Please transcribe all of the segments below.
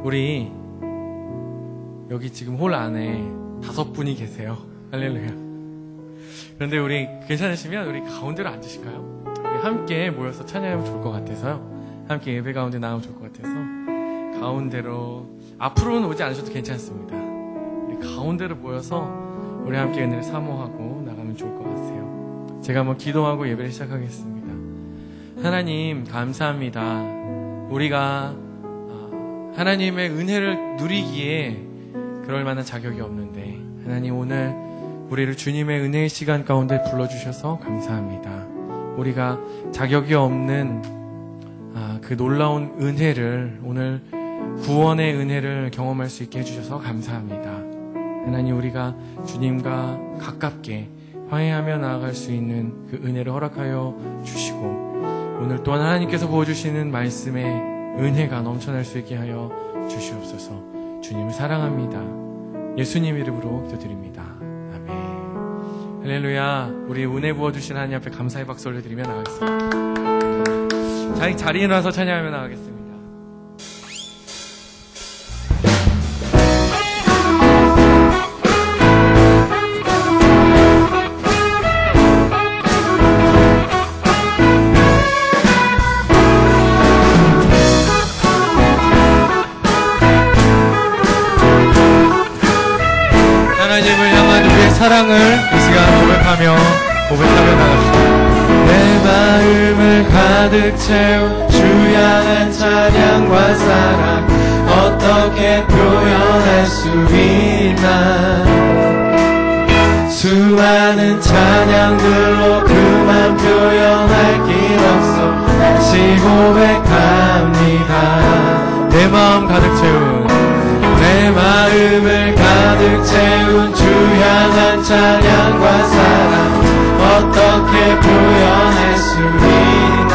우리 여기 지금 홀 안에 5분이 계세요. 할렐루야. 그런데 우리 괜찮으시면 우리 가운데로 앉으실까요? 우리 함께 모여서 찬양하면 좋을 것 같아서요. 함께 예배 가운데 나가면 좋을 것 같아서 가운데로, 앞으로는 오지 않으셔도 괜찮습니다. 우리 가운데로 모여서 우리 함께 은혜를 사모하고 나가면 좋을 것 같아요. 제가 한번 기도하고 예배를 시작하겠습니다. 하나님 감사합니다. 우리가 하나님의 은혜를 누리기에 그럴 만한 자격이 없는데 하나님 오늘 우리를 주님의 은혜의 시간 가운데 불러주셔서 감사합니다. 우리가 자격이 없는 그 놀라운 은혜를, 오늘 구원의 은혜를 경험할 수 있게 해주셔서 감사합니다. 하나님, 우리가 주님과 가깝게 화해하며 나아갈 수 있는 그 은혜를 허락하여 주시고, 오늘 또한 하나님께서 부어주시는 말씀의 은혜가 넘쳐날 수 있게 하여 주시옵소서. 주님을 사랑합니다. 예수님 이름으로 기도드립니다. 아멘. 할렐루야. 우리 은혜 부어주신 하나님 앞에 감사의 박수 올려드리며 나가겠습니다. 자리에 나와서 찬양하며 나가겠습니다. 하나님을 향한 우리의 사랑을 이 시간 고백하며 나갑시다. 내 마음을 가득 채운 주 향한 찬양과 사랑 어떻게 표현할 수 있나. 수많은 찬양들로 그만 표현할 길 없어 다시 고백합니다. 내 마음 가득 채운, 내 마음을 가득 채운 주 향한 찬양과 사랑 어떻게 표현할 수 있나.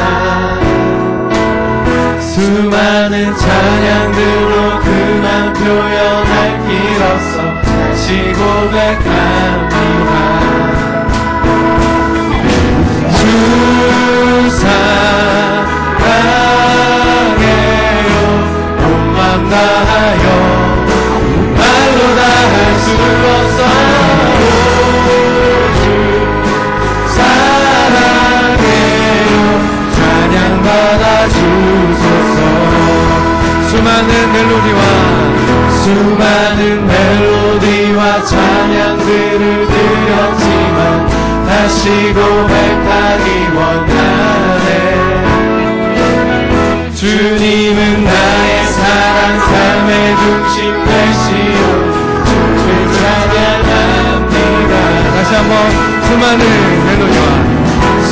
수많은 찬양들로 그만 표현할 길 없어 다시 고백합니다. 주 사랑해요. 온 맘 다하여 말로 다 할 수 없어. 찬양받아 주소서. 수많은 멜로디와 찬양들을 드렸지만 다시 고백하기 원하네. 주님은 나의 사랑, 삶의 중심 되시오. 주를 찬양합니다. 다시 한번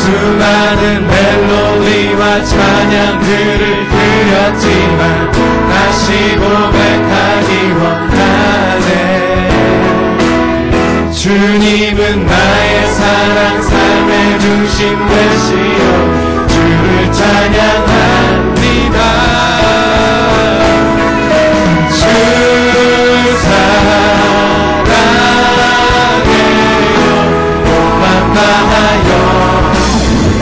수많은 멜로디와 찬양들을 드렸지만 다시 고백하기 원하네. 주님은 나의 사랑, 삶의 중심 되시오. 주를 찬양합니다. 주 사랑해요. 온 맘 다하여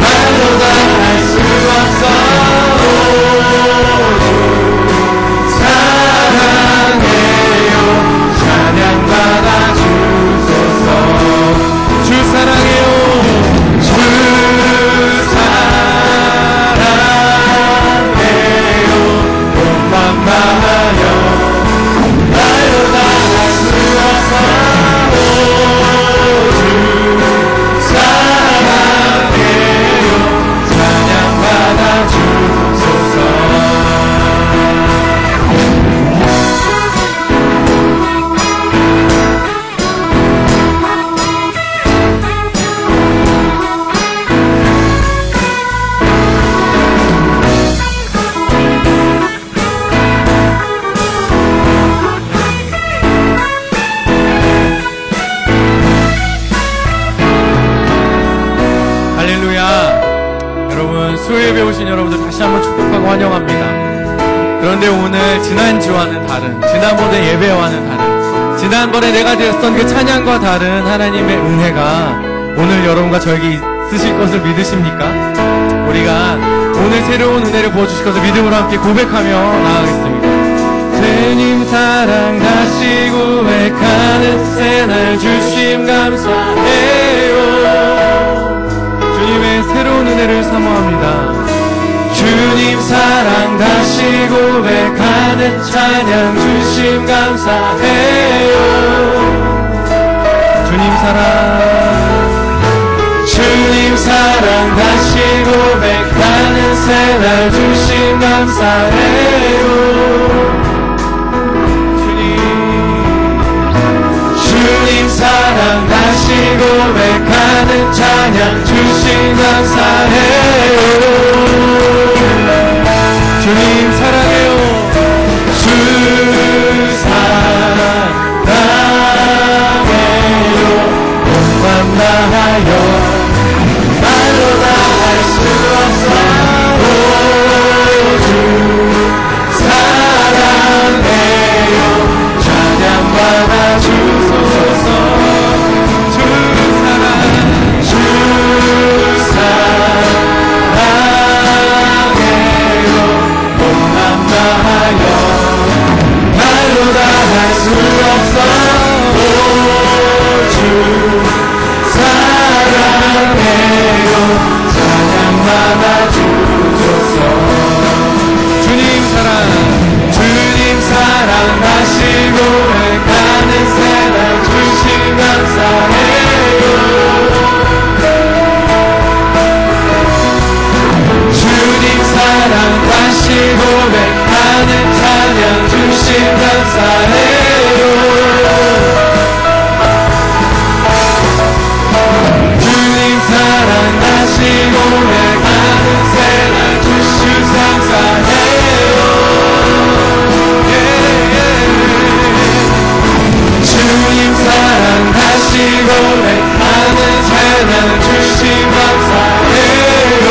말로 다 할 수 없어. 주 사랑해요. 찬양받아 주소서. 주 사랑해요. 주 사랑해요. 온 맘 다하여 말로 다 할 수 없어. 주 사랑해요. 찬양받아 주소서. 수요예배 오신 여러분들 다시 한번 축복하고 환영합니다. 그런데 오늘 지난주와는 다른, 지난번에 예배와는 다른, 지난번에 내가 드렸던 그 찬양과 다른 하나님의 은혜가 오늘 여러분과 저에게 있으실 것을 믿으십니까? 우리가 오늘 새로운 은혜를 부어주실 것을 믿음으로 함께 고백하며 나아가겠습니다. 사랑 다시 고백하는 새날 주심 감사해요. 주님의 새로운 은혜를 사모합니다. 주님 사랑 다시 고백하는 찬양 주심 감사해요. 주님 사랑 다시 고백하는 새날 주심 감사해요. 주님 사랑 다시 고백하는 찬양 주심 감사해요. 주님 사랑해요. 주 사랑해요. 온맘 다하여 말로 다 할 수 없어. 주 사랑해요. 찬양받아 주소서. 주 사랑해요. 온맘 다하여 말로 다 할 수 없어. 주 사랑해요. 찬양받아 주소서. 주님 사랑 다시 고백하는 새날 주심 감사해요. 주님 사랑 다시 고백하는 찬양 주심 감사해요. 주님 사랑 다시 고백하는 새날 주심 감사해요. 주님 사랑 다시 고백하는 새날 주심 감사해요.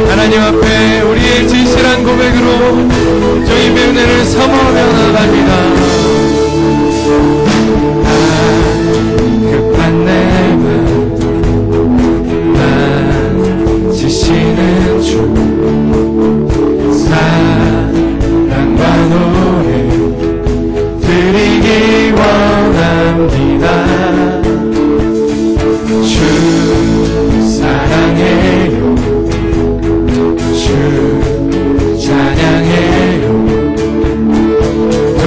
하나님 앞에 우리의 진실한 고백으로 주님의 은혜를 사모하며 나갑니다. 급한 내 맘 난 지시는 주 사랑과 노래 드리기 원합니다. 주 사랑해요. 주 찬양해요. 또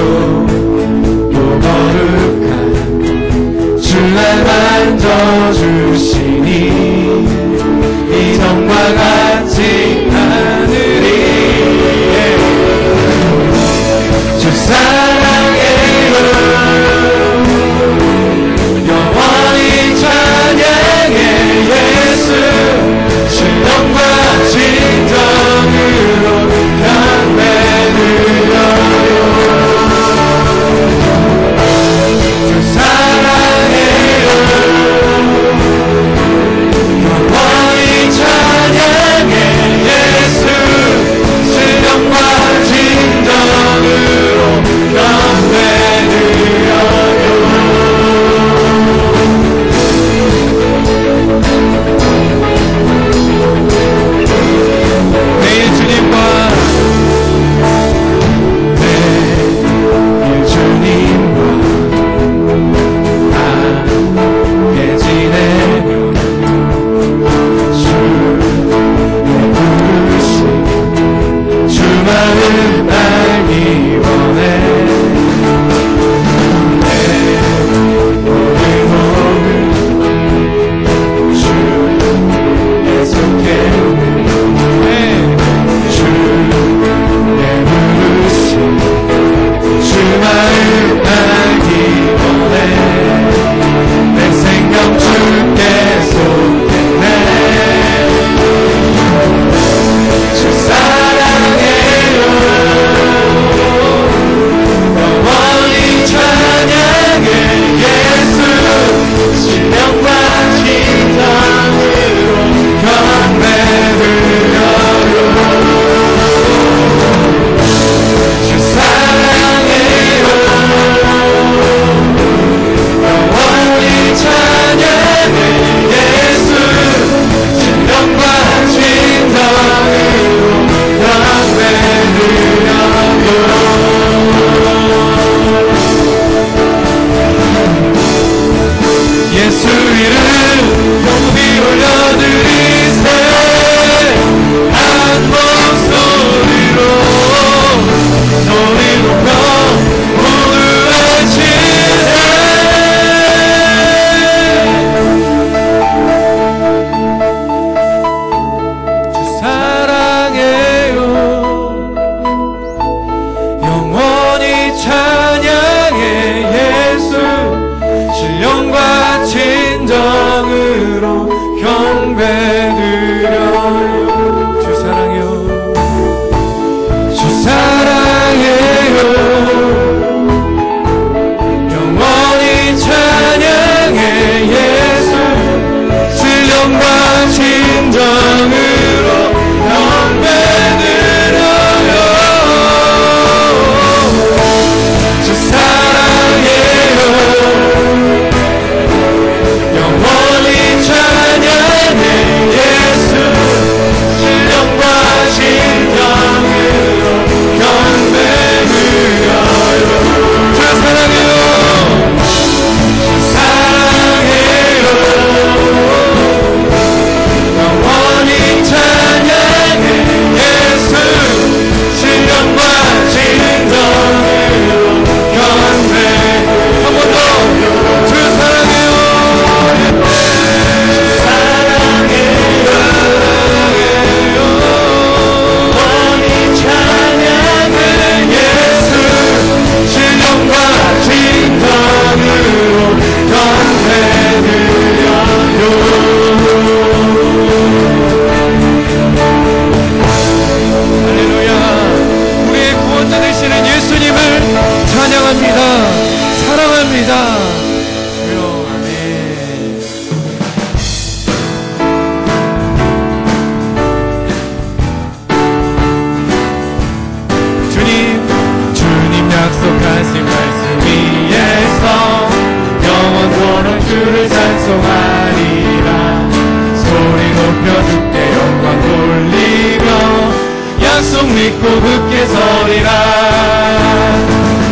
약속 믿고 굳게 서리라.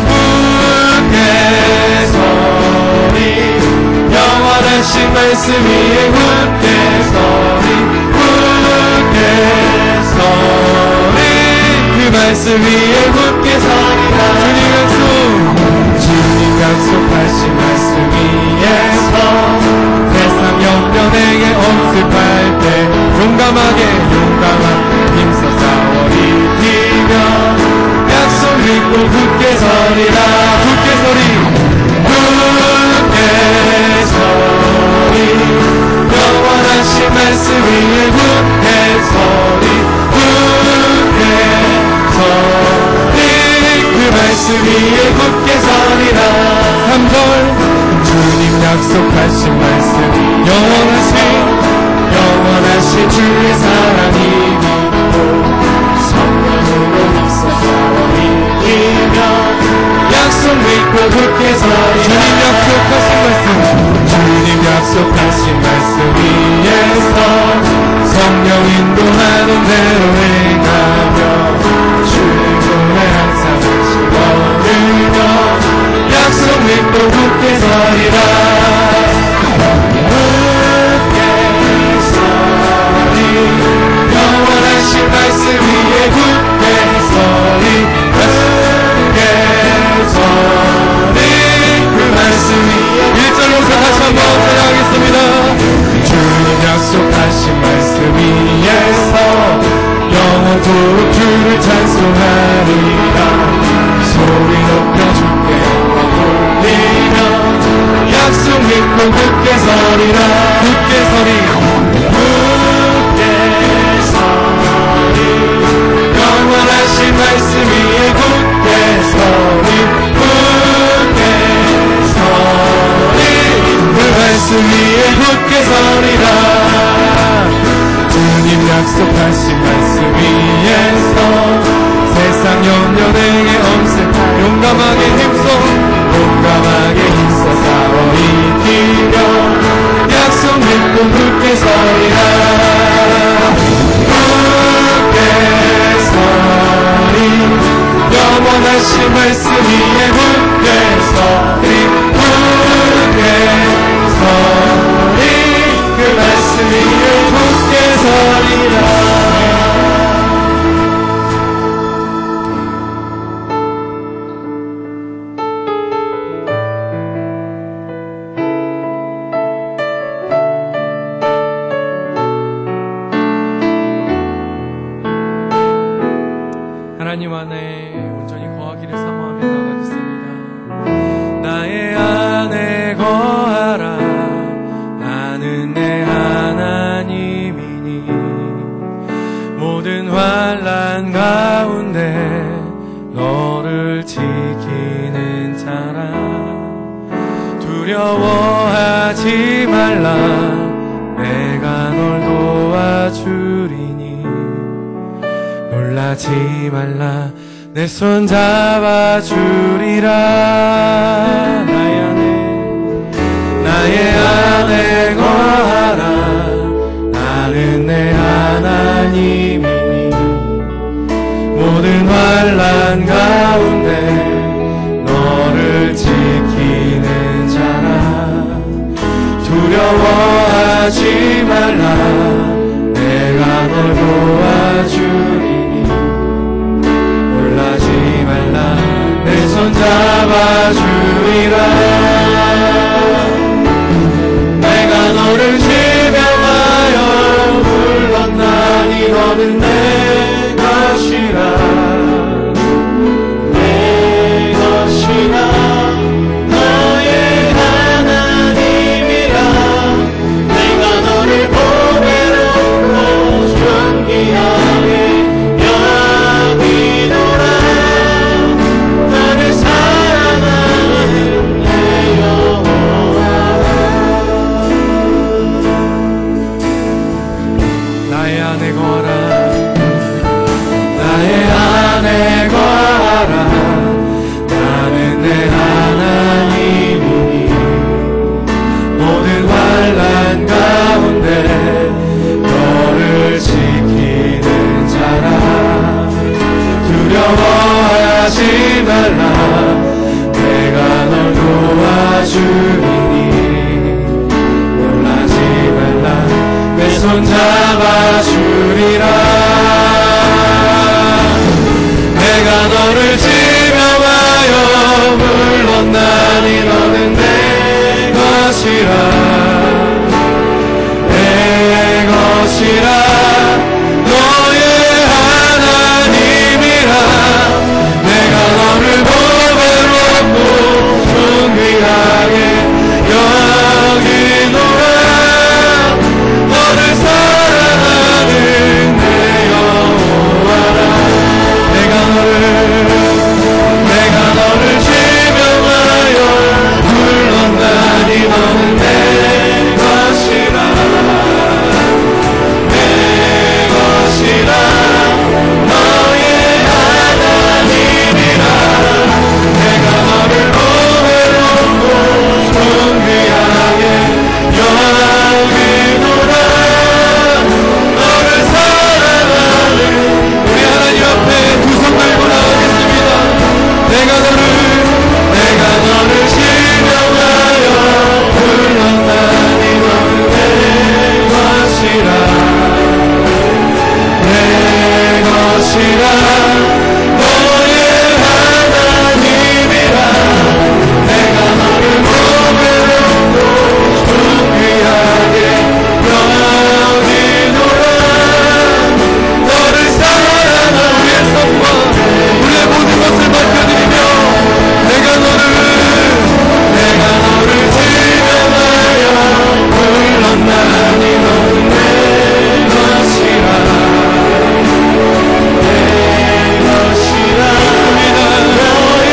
굳게 서리 영원하신 말씀 위에 굳게 서리. 굳게 서리 그 말씀 위에 굳게 서리라. 주님 약속하신 말씀 위에서 세상 영변에게 엄습할 때 용감하게 힘써 싸워 이기며 약속 믿고 굳게 서리라. 굳게 서리 굳게 서리 영원하신 말씀 위에 굳게 서리. 굳게 서리 그 말씀 위에 굳게 서리라. 3절 주님 약속하신 말씀이 영원하신 주의 사랑이 믿고 성령으로 힘써 싸워 이기며 약속 믿고 굳게 서리라. 주님 약속하신 말씀 위에서 성령 인도하는 대로 행하며 주의 손에 항상 하시 걸으며 약속 믿고 굳게 서리라. 굳게 서리 영원하신 말씀 위에 굳게 서리. 굳게 서리 그 말씀 위에 1절로서 다시 한번 찬양하겠습니다. 주님 약속하신 말씀 위에서 영원토록 주를 찬송하리라. 소리 높여 주께 영광 돌리며 약속 믿고 굳게 서리라. 굳게 서리 굳게 서리 영원하신 말씀 위에 굳게 서리. 굳게 서리 그 말씀 위에 굳게 서리라. 주님 약속하신 말씀 위에서 세상 염려 내게 엄습할 용감하게 힘써 싸워 이기며 약속 믿고 굳게 서리라. 굳게 서리 영원하신 말씀 위에 굳게 서리. 굳게 서리 그 말씀 위에 굳게 서리라. 하나님 안에 온전히 거하기를 사모하며 나가겠습니다. 나의 안에 거하라. 나는 내 하나님이니 모든 환난 가운데 너를 지키는 자라. 두려워하지 말라. 내가 널 도와주리니 놀라지 말라. 내 손 잡아주리라. 나의 안에 거하라. 나는 내 하나님이니 모든 환난 가운데 너를 지키는 자라. 두려워하지 말라. 내가 널 도와주리니 놀라지 말라. 내 손 잡아주리라. 내가 너를 지명하여 불렀나니 너는 내 것이라. 내 것이라. 너의 하나님이라. 내가 너를 보배롭고 존귀하게 여기노라. 나를 사랑하는 내 여호와. 나의 안에 거하라. 나의 안에 거하라. 나는 내 하나님이니 모든 환난 가운데 너를 지키는 자라. 손잡아주리라. 내가 너를 지명하여 불렀나니 너는 내 것이라. 내 것이라. 너의 하나님이라. 내가 너를 보배롭고 존귀하게 여기노라. 너를 사랑하는 내 여호와라. 내가 너를 지명하여 불렀나니 너는 내 것이라. 내 것이라. 너의 하나님이라. 내가 너를 보배롭고 존귀하게 여기노라. 너를 사랑하는 우리 하나님 앞에 두 손 들고 나가겠습니다. 내가 너를 지명하여 불렀나니 너는 내 것이라. 내 것이라. 너의 하나님이라. 내가 너를 보배롭고 존귀하게 여기노라. 너를 사랑하는 우리의 삶과 우리의 모든 것을 맡겨드리며 내가 너를 지명하여 불렀나니 너는 내 것이라. 내 것이라. 너의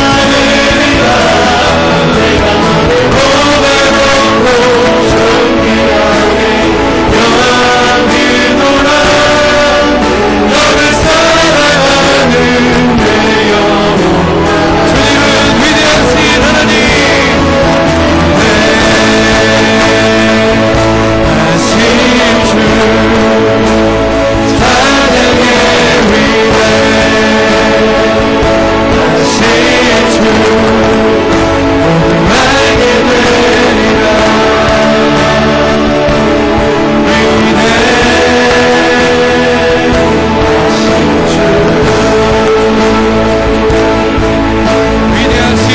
하나님이라. 내가 너를 보배롭고 존귀하게 여기노라. 너를 사랑하는 내 여호와. 주님은 위대하신 하나님. 하신 주 찬양의 위대. 하신 주 모두 알게 되리라. 위대. 위대하신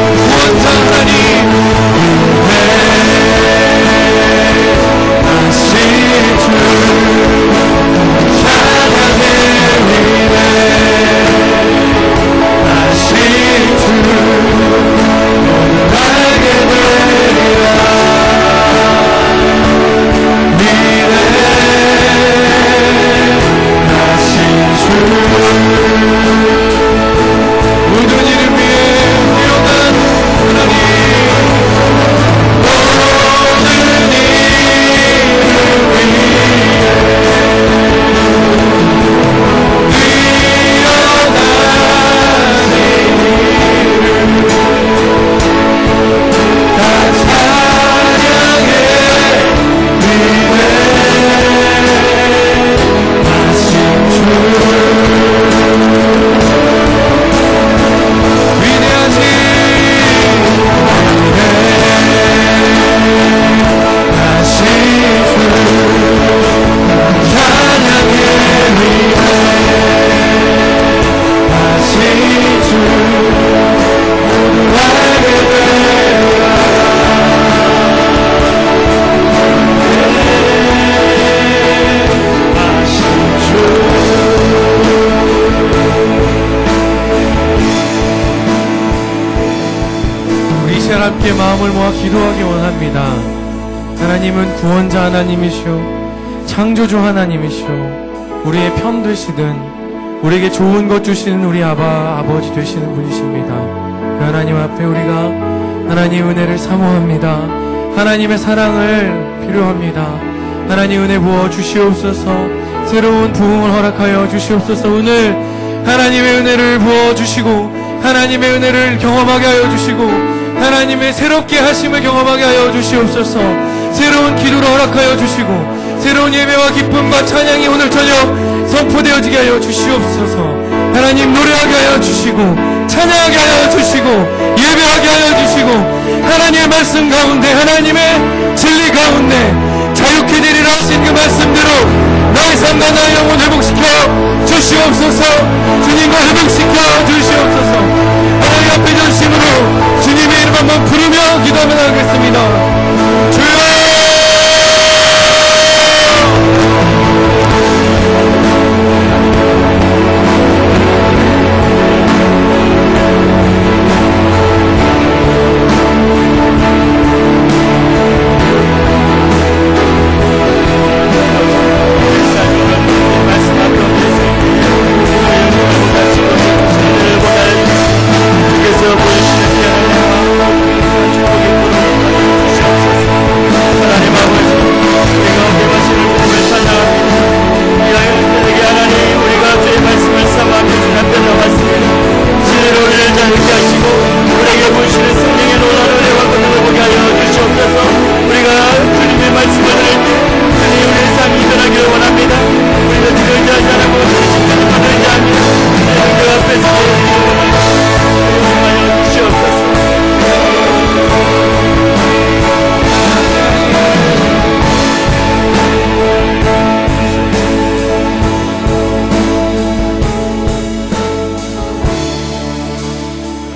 구원자 하나님. 하신 주 찬양의 위대. 하신 주 모두 알게 되리라. 위대. 하신 주 모든 일을 위해 뛰어난 하나님. 모든 일을 위해 뛰어난 다 찬양해. 위대. 하신 주 위대하신 하신 주 찬양의 위대. 하신 주 모두 알게 되리라. 하신 주. 우리 시간 함께 마음을 모아 기도하기 원합니다. 하나님은 구원자 하나님이시오, 창조주 하나님이시오, 우리의 편 되시든 우리에게 좋은 것 주시는 우리 아버지 되시는 분이십니다. 그 하나님 앞에 우리가 하나님의 은혜를 사모합니다. 하나님의 사랑을 필요합니다. 하나님 은혜 부어 주시옵소서. 새로운 부흥을 허락하여 주시옵소서. 오늘 하나님의 은혜를 부어 주시고 하나님의 은혜를 경험하게 하여 주시고 하나님의 새롭게 하심을 경험하게 하여 주시옵소서. 새로운 기도를 허락하여 주시고 새로운 예배와 기쁨과 찬양이 오늘 저녁 선포되어지게 하여 주시옵소서. 하나님 노래하게 하여 주시고 찬양하게 하여 주시고 예배하게 하여 주시고 하나님의 말씀 가운데 하나님의 진리 가운데 자유케 주시옵소서. 주님과 회복시켜 주시옵소서. 하나님 앞에 전심으로 주님의 이름 한번 부르며 기도하며 나가겠습니다. 주여.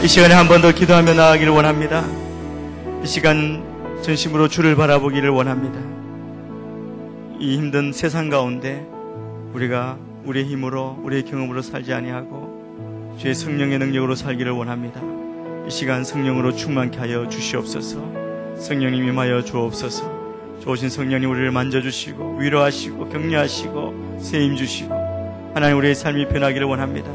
이 시간에 한 번 더 기도하며 나아가기를 원합니다. 이 시간 전심으로 주를 바라보기를 원합니다. 이 힘든 세상 가운데 우리가 우리의 힘으로 우리의 경험으로 살지 아니하고 주의 성령의 능력으로 살기를 원합니다. 이 시간 성령으로 충만케 하여 주시옵소서. 성령님 임하여 주옵소서. 좋으신 성령님 우리를 만져주시고 위로하시고 격려하시고 세임 주시고 하나님 우리의 삶이 변하기를 원합니다.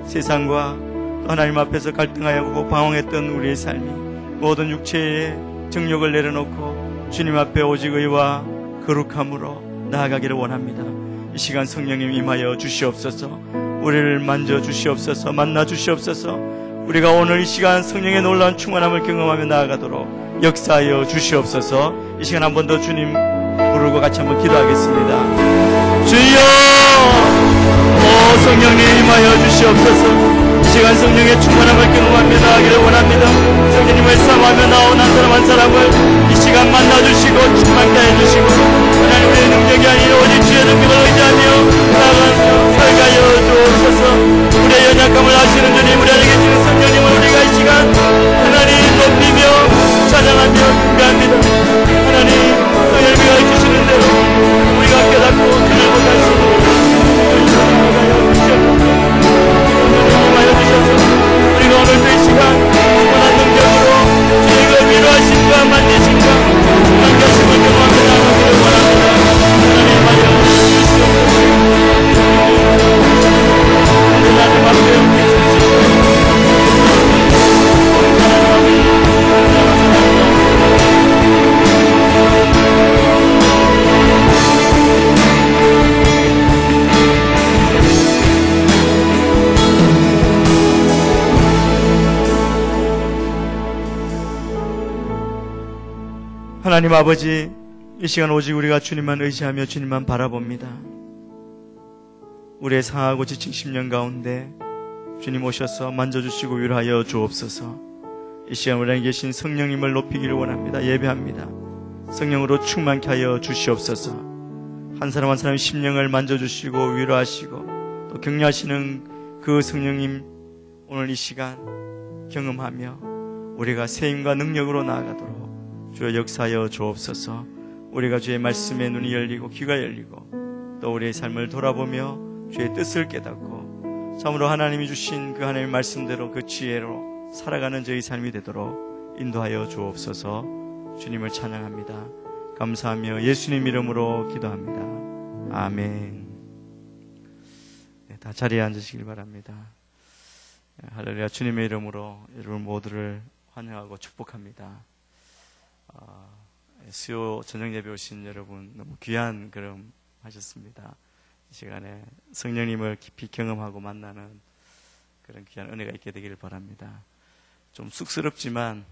세상과 하나님 앞에서 갈등하여 방황했던 우리의 삶이 모든 육체의 정욕을 내려놓고 주님 앞에 오직 의와 거룩함으로 나아가기를 원합니다. 이 시간 성령님 임하여 주시옵소서. 우리를 만져 주시옵소서. 만나 주시옵소서. 우리가 오늘 이 시간 성령의 놀라운 충만함을 경험하며 나아가도록 역사하여 주시옵소서. 이 시간 한 번 더 주님 부르고 같이 한번 기도하겠습니다. 주여, 오 성령님 임하여 주시옵소서. 이 시간 성령의 충만함을 경험하며 나아가기를 원합니다. 성령님을 사모하며 나온 한 사람 한 사람을 이 시간 만나주시고 충만케 해주시고 하나님 우리의 능력이 아니라 오직 주의 능력을 의지하며 나아가며 살가여 주옵소서. 우리의 연약함을 아시는 주님, 우리 안에 계시는 성령님을 우리가 이 시간 하나님 높이며 찬양하며 경배합니다. 하나님 성령님이 가르치시는 대로 우리가 깨닫고 그를 못할 수 있도록 우리가 오늘도 이 시간 충만한 능력으로 주님의 위로하심과 만지심과 충만한 결심을 경험하며 나아가기를 원합니다. 하나님 하여 주시옵소서. 하나님 앞에 하나님 아버지, 이 시간 오직 우리가 주님만 의지하며 주님만 바라봅니다. 우리의 상하고 지친 심령 가운데 주님 오셔서 만져주시고 위로하여 주옵소서. 이 시간 우리 안에 계신 성령님을 높이기를 원합니다. 예배합니다. 성령으로 충만케 하여 주시옵소서. 한 사람 한 사람의 심령을 만져주시고 위로하시고 또 격려하시는 그 성령님 오늘 이 시간 경험하며 우리가 세임과 능력으로 나아가도록 주여 역사하여 주옵소서. 우리가 주의 말씀에 눈이 열리고 귀가 열리고 또 우리의 삶을 돌아보며 주의 뜻을 깨닫고 참으로 하나님이 주신 그 하나님의 말씀대로 그 지혜로 살아가는 저희 삶이 되도록 인도하여 주옵소서. 주님을 찬양합니다. 감사하며 예수님 이름으로 기도합니다. 아멘. 네, 다 자리에 앉으시길 바랍니다. 할렐루야. 주님의 이름으로 여러분 모두를 환영하고 축복합니다. 수요 저녁 예배 오신 여러분 너무 귀한 걸음 하셨습니다. 이 시간에 성령님을 깊이 경험하고 만나는 그런 귀한 은혜가 있게 되기를 바랍니다. 좀 쑥스럽지만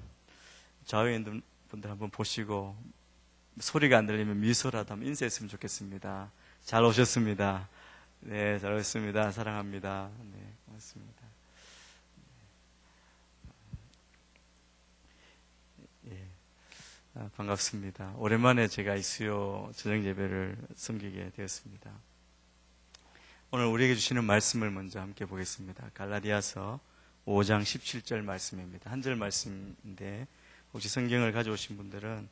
좌우에 있는 분들 한번 보시고 소리가 안 들리면 미소라도 한번 인사했으면 좋겠습니다. 잘 오셨습니다. 네, 잘 오셨습니다. 사랑합니다. 네, 고맙습니다. 반갑습니다. 오랜만에 제가 이 수요 저녁 예배를 섬기게 되었습니다. 오늘 우리에게 주시는 말씀을 먼저 함께 보겠습니다. 갈라디아서 5장 17절 말씀입니다. 한 절 말씀인데 혹시 성경을 가져오신 분들은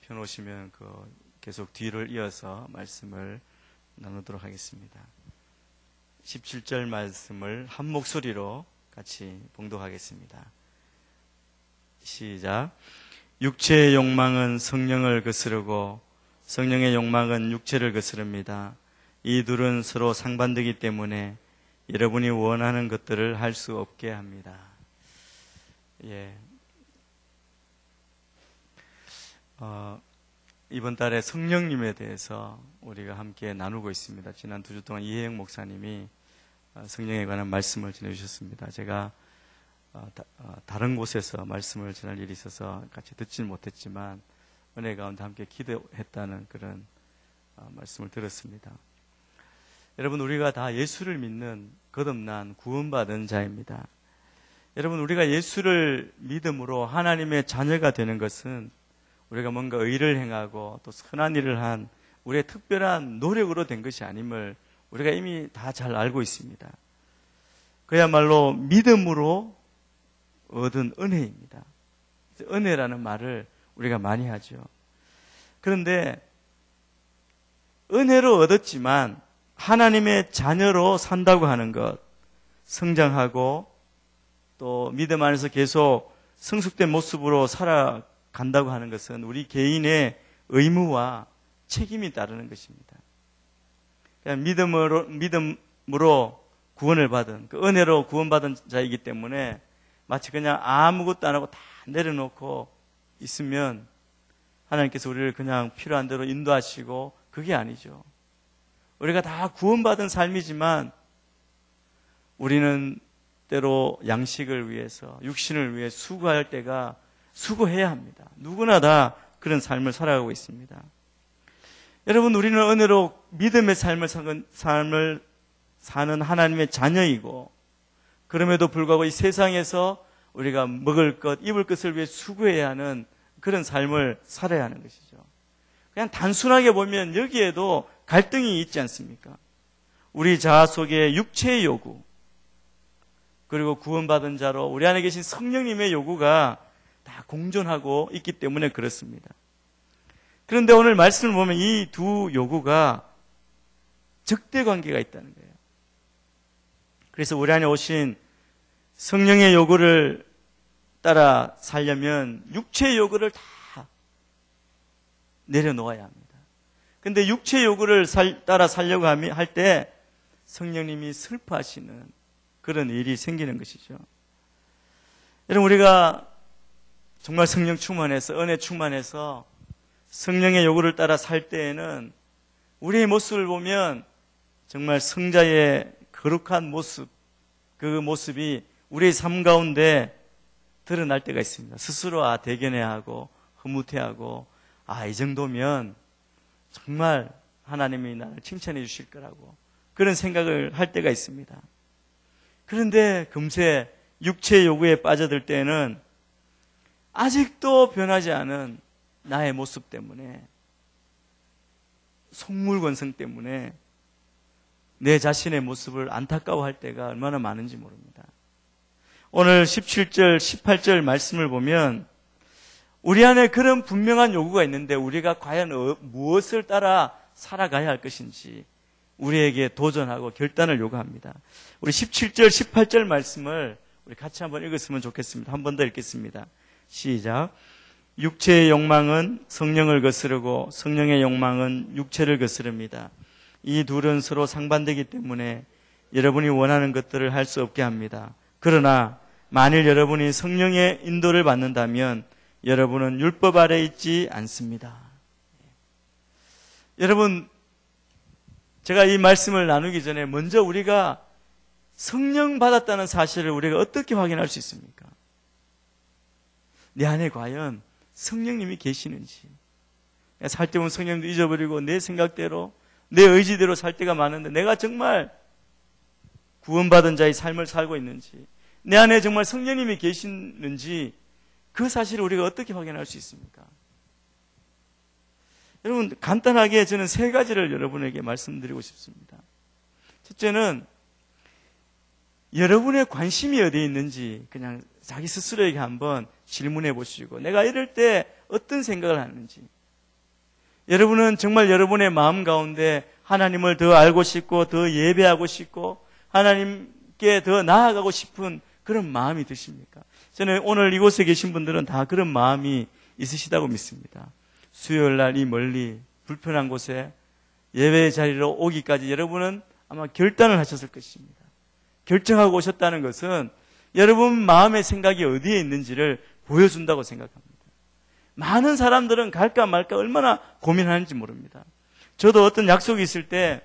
펴놓으시면 계속 뒤를 이어서 말씀을 나누도록 하겠습니다. 17절 말씀을 한 목소리로 같이 봉독하겠습니다. 시작. 육체의 욕망은 성령을 거스르고 성령의 욕망은 육체를 거스릅니다. 이 둘은 서로 상반되기 때문에 여러분이 원하는 것들을 할 수 없게 합니다. 이번 달에 성령님에 대해서 우리가 함께 나누고 있습니다. 지난 2주 동안 이혜영 목사님이 성령에 관한 말씀을 전해주셨습니다. 제가 다른 곳에서 말씀을 전할 일이 있어서 같이 듣지는 못했지만 은혜 가운데 함께 기도했다는 그런 말씀을 들었습니다. 여러분, 우리가 다 예수를 믿는 거듭난 구원받은 자입니다. 여러분, 우리가 예수를 믿음으로 하나님의 자녀가 되는 것은 우리가 뭔가 의를 행하고 또 선한 일을 한 우리의 특별한 노력으로 된 것이 아님을 우리가 이미 다 잘 알고 있습니다. 그야말로 믿음으로 얻은 은혜입니다. 은혜라는 말을 우리가 많이 하죠. 그런데 은혜로 얻었지만 하나님의 자녀로 산다고 하는 것, 성장하고 또 믿음 안에서 계속 성숙된 모습으로 살아간다고 하는 것은 우리 개인의 의무와 책임이 따르는 것입니다. 그냥 믿음으로 구원을 받은, 그 은혜로 구원받은 자이기 때문에 마치 그냥 아무것도 안 하고 다 내려놓고 있으면 하나님께서 우리를 그냥 필요한 대로 인도하시고, 그게 아니죠. 우리가 다 구원받은 삶이지만 우리는 때로 양식을 위해서, 육신을 위해 수고할 때가 수고해야 합니다. 누구나 다 그런 삶을 살아가고 있습니다. 여러분, 우리는 은혜로 믿음의 삶을 사는 하나님의 자녀이고, 그럼에도 불구하고 이 세상에서 우리가 먹을 것, 입을 것을 위해 수고해야 하는 그런 삶을 살아야 하는 것이죠. 그냥 단순하게 보면 여기에도 갈등이 있지 않습니까? 우리 자아 속에 육체의 요구, 그리고 구원받은 자로 우리 안에 계신 성령님의 요구가 다 공존하고 있기 때문에 그렇습니다. 그런데 오늘 말씀을 보면 이 두 요구가 적대 관계가 있다는 거예요. 그래서 우리 안에 오신 성령의 요구를 따라 살려면 육체의 요구를 다 내려놓아야 합니다. 근데 육체의 요구를 따라 살려고 할 때 성령님이 슬퍼하시는 그런 일이 생기는 것이죠. 여러분, 우리가 정말 성령 충만해서, 은혜 충만해서 성령의 요구를 따라 살 때에는 우리의 모습을 보면 정말 성자의 거룩한 모습, 그 모습이 우리의 삶 가운데 드러날 때가 있습니다. 스스로 대견해하고 흐뭇해하고, 이 정도면 정말 하나님이 나를 칭찬해 주실 거라고 그런 생각을 할 때가 있습니다. 그런데 금세 육체의 요구에 빠져들 때는 아직도 변하지 않은 나의 모습 때문에, 속물권성 때문에 내 자신의 모습을 안타까워할 때가 얼마나 많은지 모릅니다. 오늘 17절, 18절 말씀을 보면 우리 안에 그런 분명한 요구가 있는데 우리가 과연 무엇을 따라 살아가야 할 것인지 우리에게 도전하고 결단을 요구합니다. 우리 17절, 18절 말씀을 우리 같이 한번 읽었으면 좋겠습니다. 한 번 더 읽겠습니다. 시작. 육체의 욕망은 성령을 거스르고 성령의 욕망은 육체를 거스릅니다. 이 둘은 서로 상반되기 때문에 여러분이 원하는 것들을 할 수 없게 합니다. 그러나 만일 여러분이 성령의 인도를 받는다면 여러분은 율법 아래 있지 않습니다. 여러분, 제가 이 말씀을 나누기 전에 먼저 우리가 성령 받았다는 사실을 우리가 어떻게 확인할 수 있습니까? 내 안에 과연 성령님이 계시는지. 살 때 보면 성령도 잊어버리고 내 생각대로, 내 의지대로 살 때가 많은데 내가 정말 구원받은 자의 삶을 살고 있는지, 내 안에 정말 성령님이 계시는지, 그 사실을 우리가 어떻게 확인할 수 있습니까? 여러분, 간단하게 저는 3가지를 여러분에게 말씀드리고 싶습니다. 첫째는 여러분의 관심이 어디에 있는지 그냥 자기 스스로에게 한번 질문해 보시고, 내가 이럴 때 어떤 생각을 하는지. 여러분은 정말 여러분의 마음 가운데 하나님을 더 알고 싶고 더 예배하고 싶고 하나님께 더 나아가고 싶은 그런 마음이 드십니까? 저는 오늘 이곳에 계신 분들은 다 그런 마음이 있으시다고 믿습니다. 수요일 날 이 멀리 불편한 곳에 예배 자리로 오기까지 여러분은 아마 결단을 하셨을 것입니다. 결정하고 오셨다는 것은 여러분 마음의 생각이 어디에 있는지를 보여준다고 생각합니다. 많은 사람들은 갈까 말까 얼마나 고민하는지 모릅니다. 저도 어떤 약속이 있을 때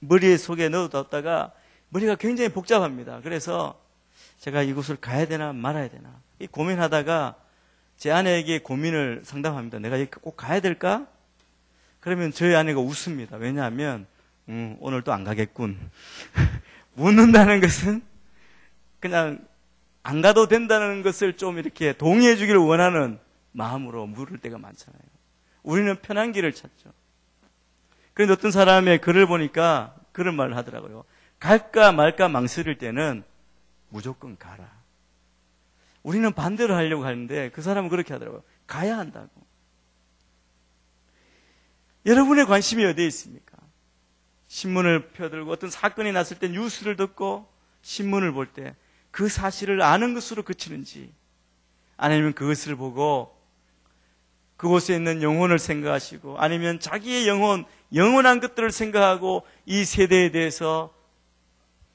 머리에 속에 넣어뒀다가 머리가 굉장히 복잡합니다. 그래서 제가 이곳을 가야 되나 말아야 되나 이 고민하다가 제 아내에게 고민을 상담합니다. 내가 여기 꼭 가야 될까? 그러면 저희 아내가 웃습니다. 왜냐하면 오늘 또 안 가겠군. 웃는다는 것은 그냥 안 가도 된다는 것을 좀 이렇게 동의해 주기를 원하는 마음으로 물을 때가 많잖아요. 우리는 편한 길을 찾죠. 그런데 어떤 사람의 글을 보니까 그런 말을 하더라고요. 갈까 말까 망설일 때는 무조건 가라. 우리는 반대로 하려고 하는데 그 사람은 그렇게 하더라고요. 가야 한다고. 여러분의 관심이 어디에 있습니까? 신문을 펴들고 어떤 사건이 났을 때 뉴스를 듣고 신문을 볼 때 그 사실을 아는 것으로 그치는지, 아니면 그것을 보고 그곳에 있는 영혼을 생각하시고, 아니면 자기의 영원한 것들을 생각하고 이 세대에 대해서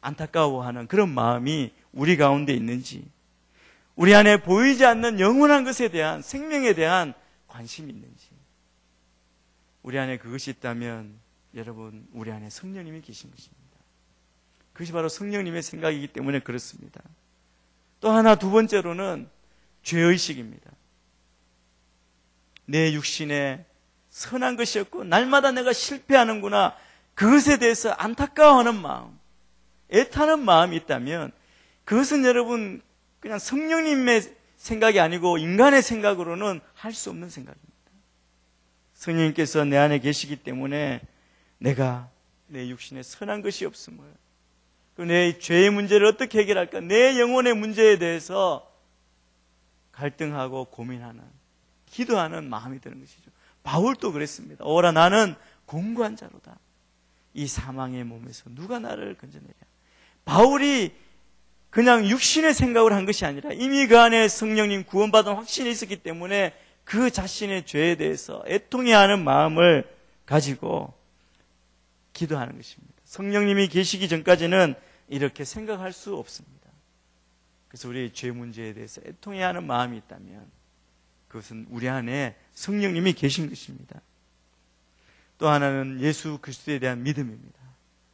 안타까워하는 그런 마음이 우리 가운데 있는지, 우리 안에 보이지 않는 영원한 것에 대한, 생명에 대한 관심이 있는지. 우리 안에 그것이 있다면 여러분, 우리 안에 성령님이 계신 것입니다. 그것이 바로 성령님의 생각이기 때문에 그렇습니다. 또 하나, 두 번째로는 죄의식입니다. 내 육신에 선한 것이 없고 날마다 내가 실패하는구나, 그것에 대해서 안타까워하는 마음, 애타는 마음이 있다면 그것은 여러분 그냥 성령님의 생각이 아니고 인간의 생각으로는 할 수 없는 생각입니다. 성령님께서 내 안에 계시기 때문에 내가 내 육신에 선한 것이 없음을, 내 죄의 문제를 어떻게 해결할까, 내 영혼의 문제에 대해서 갈등하고 고민하는, 기도하는 마음이 드는 것이죠. 바울도 그랬습니다. 오라 나는 공고한 자로다. 이 사망의 몸에서 누가 나를 건져내랴. 바울이 그냥 육신의 생각을 한 것이 아니라 이미 그 안에 성령님 구원받은 확신이 있었기 때문에 그 자신의 죄에 대해서 애통해하는 마음을 가지고 기도하는 것입니다. 성령님이 계시기 전까지는 이렇게 생각할 수 없습니다. 그래서 우리의 죄 문제에 대해서 애통해하는 마음이 있다면 그것은 우리 안에 성령님이 계신 것입니다. 또 하나는 예수 그리스도에 대한 믿음입니다.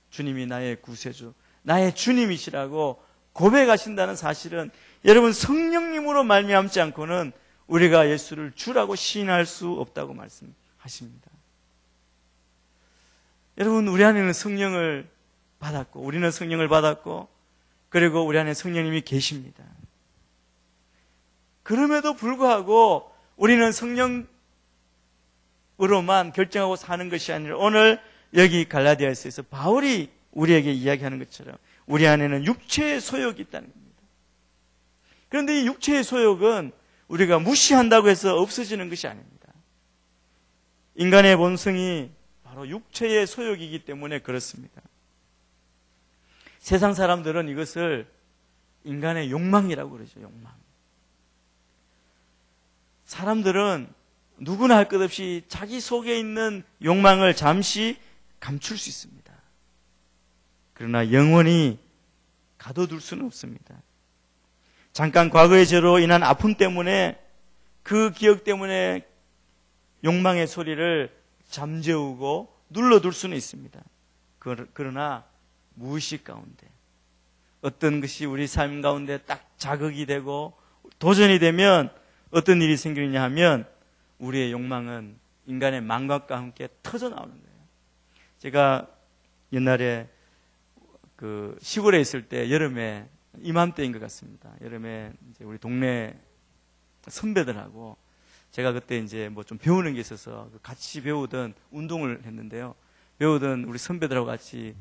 주님이 나의 구세주, 나의 주님이시라고 고백하신다는 사실은 여러분 성령님으로 말미암지 않고는 우리가 예수를 주라고 시인할 수 없다고 말씀하십니다. 여러분, 우리 안에는 성령을 받았고, 우리는 성령을 받았고, 그리고 우리 안에 성령님이 계십니다. 그럼에도 불구하고 우리는 성령으로만 결정하고 사는 것이 아니라 오늘 여기 갈라디아서에서 바울이 우리에게 이야기하는 것처럼 우리 안에는 육체의 소욕이 있다는 겁니다. 그런데 이 육체의 소욕은 우리가 무시한다고 해서 없어지는 것이 아닙니다. 인간의 본성이 바로 육체의 소욕이기 때문에 그렇습니다. 세상 사람들은 이것을 인간의 욕망이라고 그러죠. 욕망. 사람들은 누구나 할 것 없이 자기 속에 있는 욕망을 잠시 감출 수 있습니다. 그러나 영원히 가둬둘 수는 없습니다. 잠깐 과거의 죄로 인한 아픔 때문에, 그 기억 때문에 욕망의 소리를 잠재우고 눌러둘 수는 있습니다. 그러나 무의식 가운데 어떤 것이 우리 삶 가운데 딱 자극이 되고 도전이 되면 어떤 일이 생기느냐 하면 우리의 욕망은 인간의 망각과 함께 터져 나오는 거예요. 제가 옛날에 그 시골에 있을 때 여름에 이맘때인 것 같습니다. 여름에 이제 우리 동네 선배들하고 제가 그때 이제 뭐 좀 배우는 게 있어서 같이 배우던 운동을 했는데요. 배우던 우리 선배들하고 같이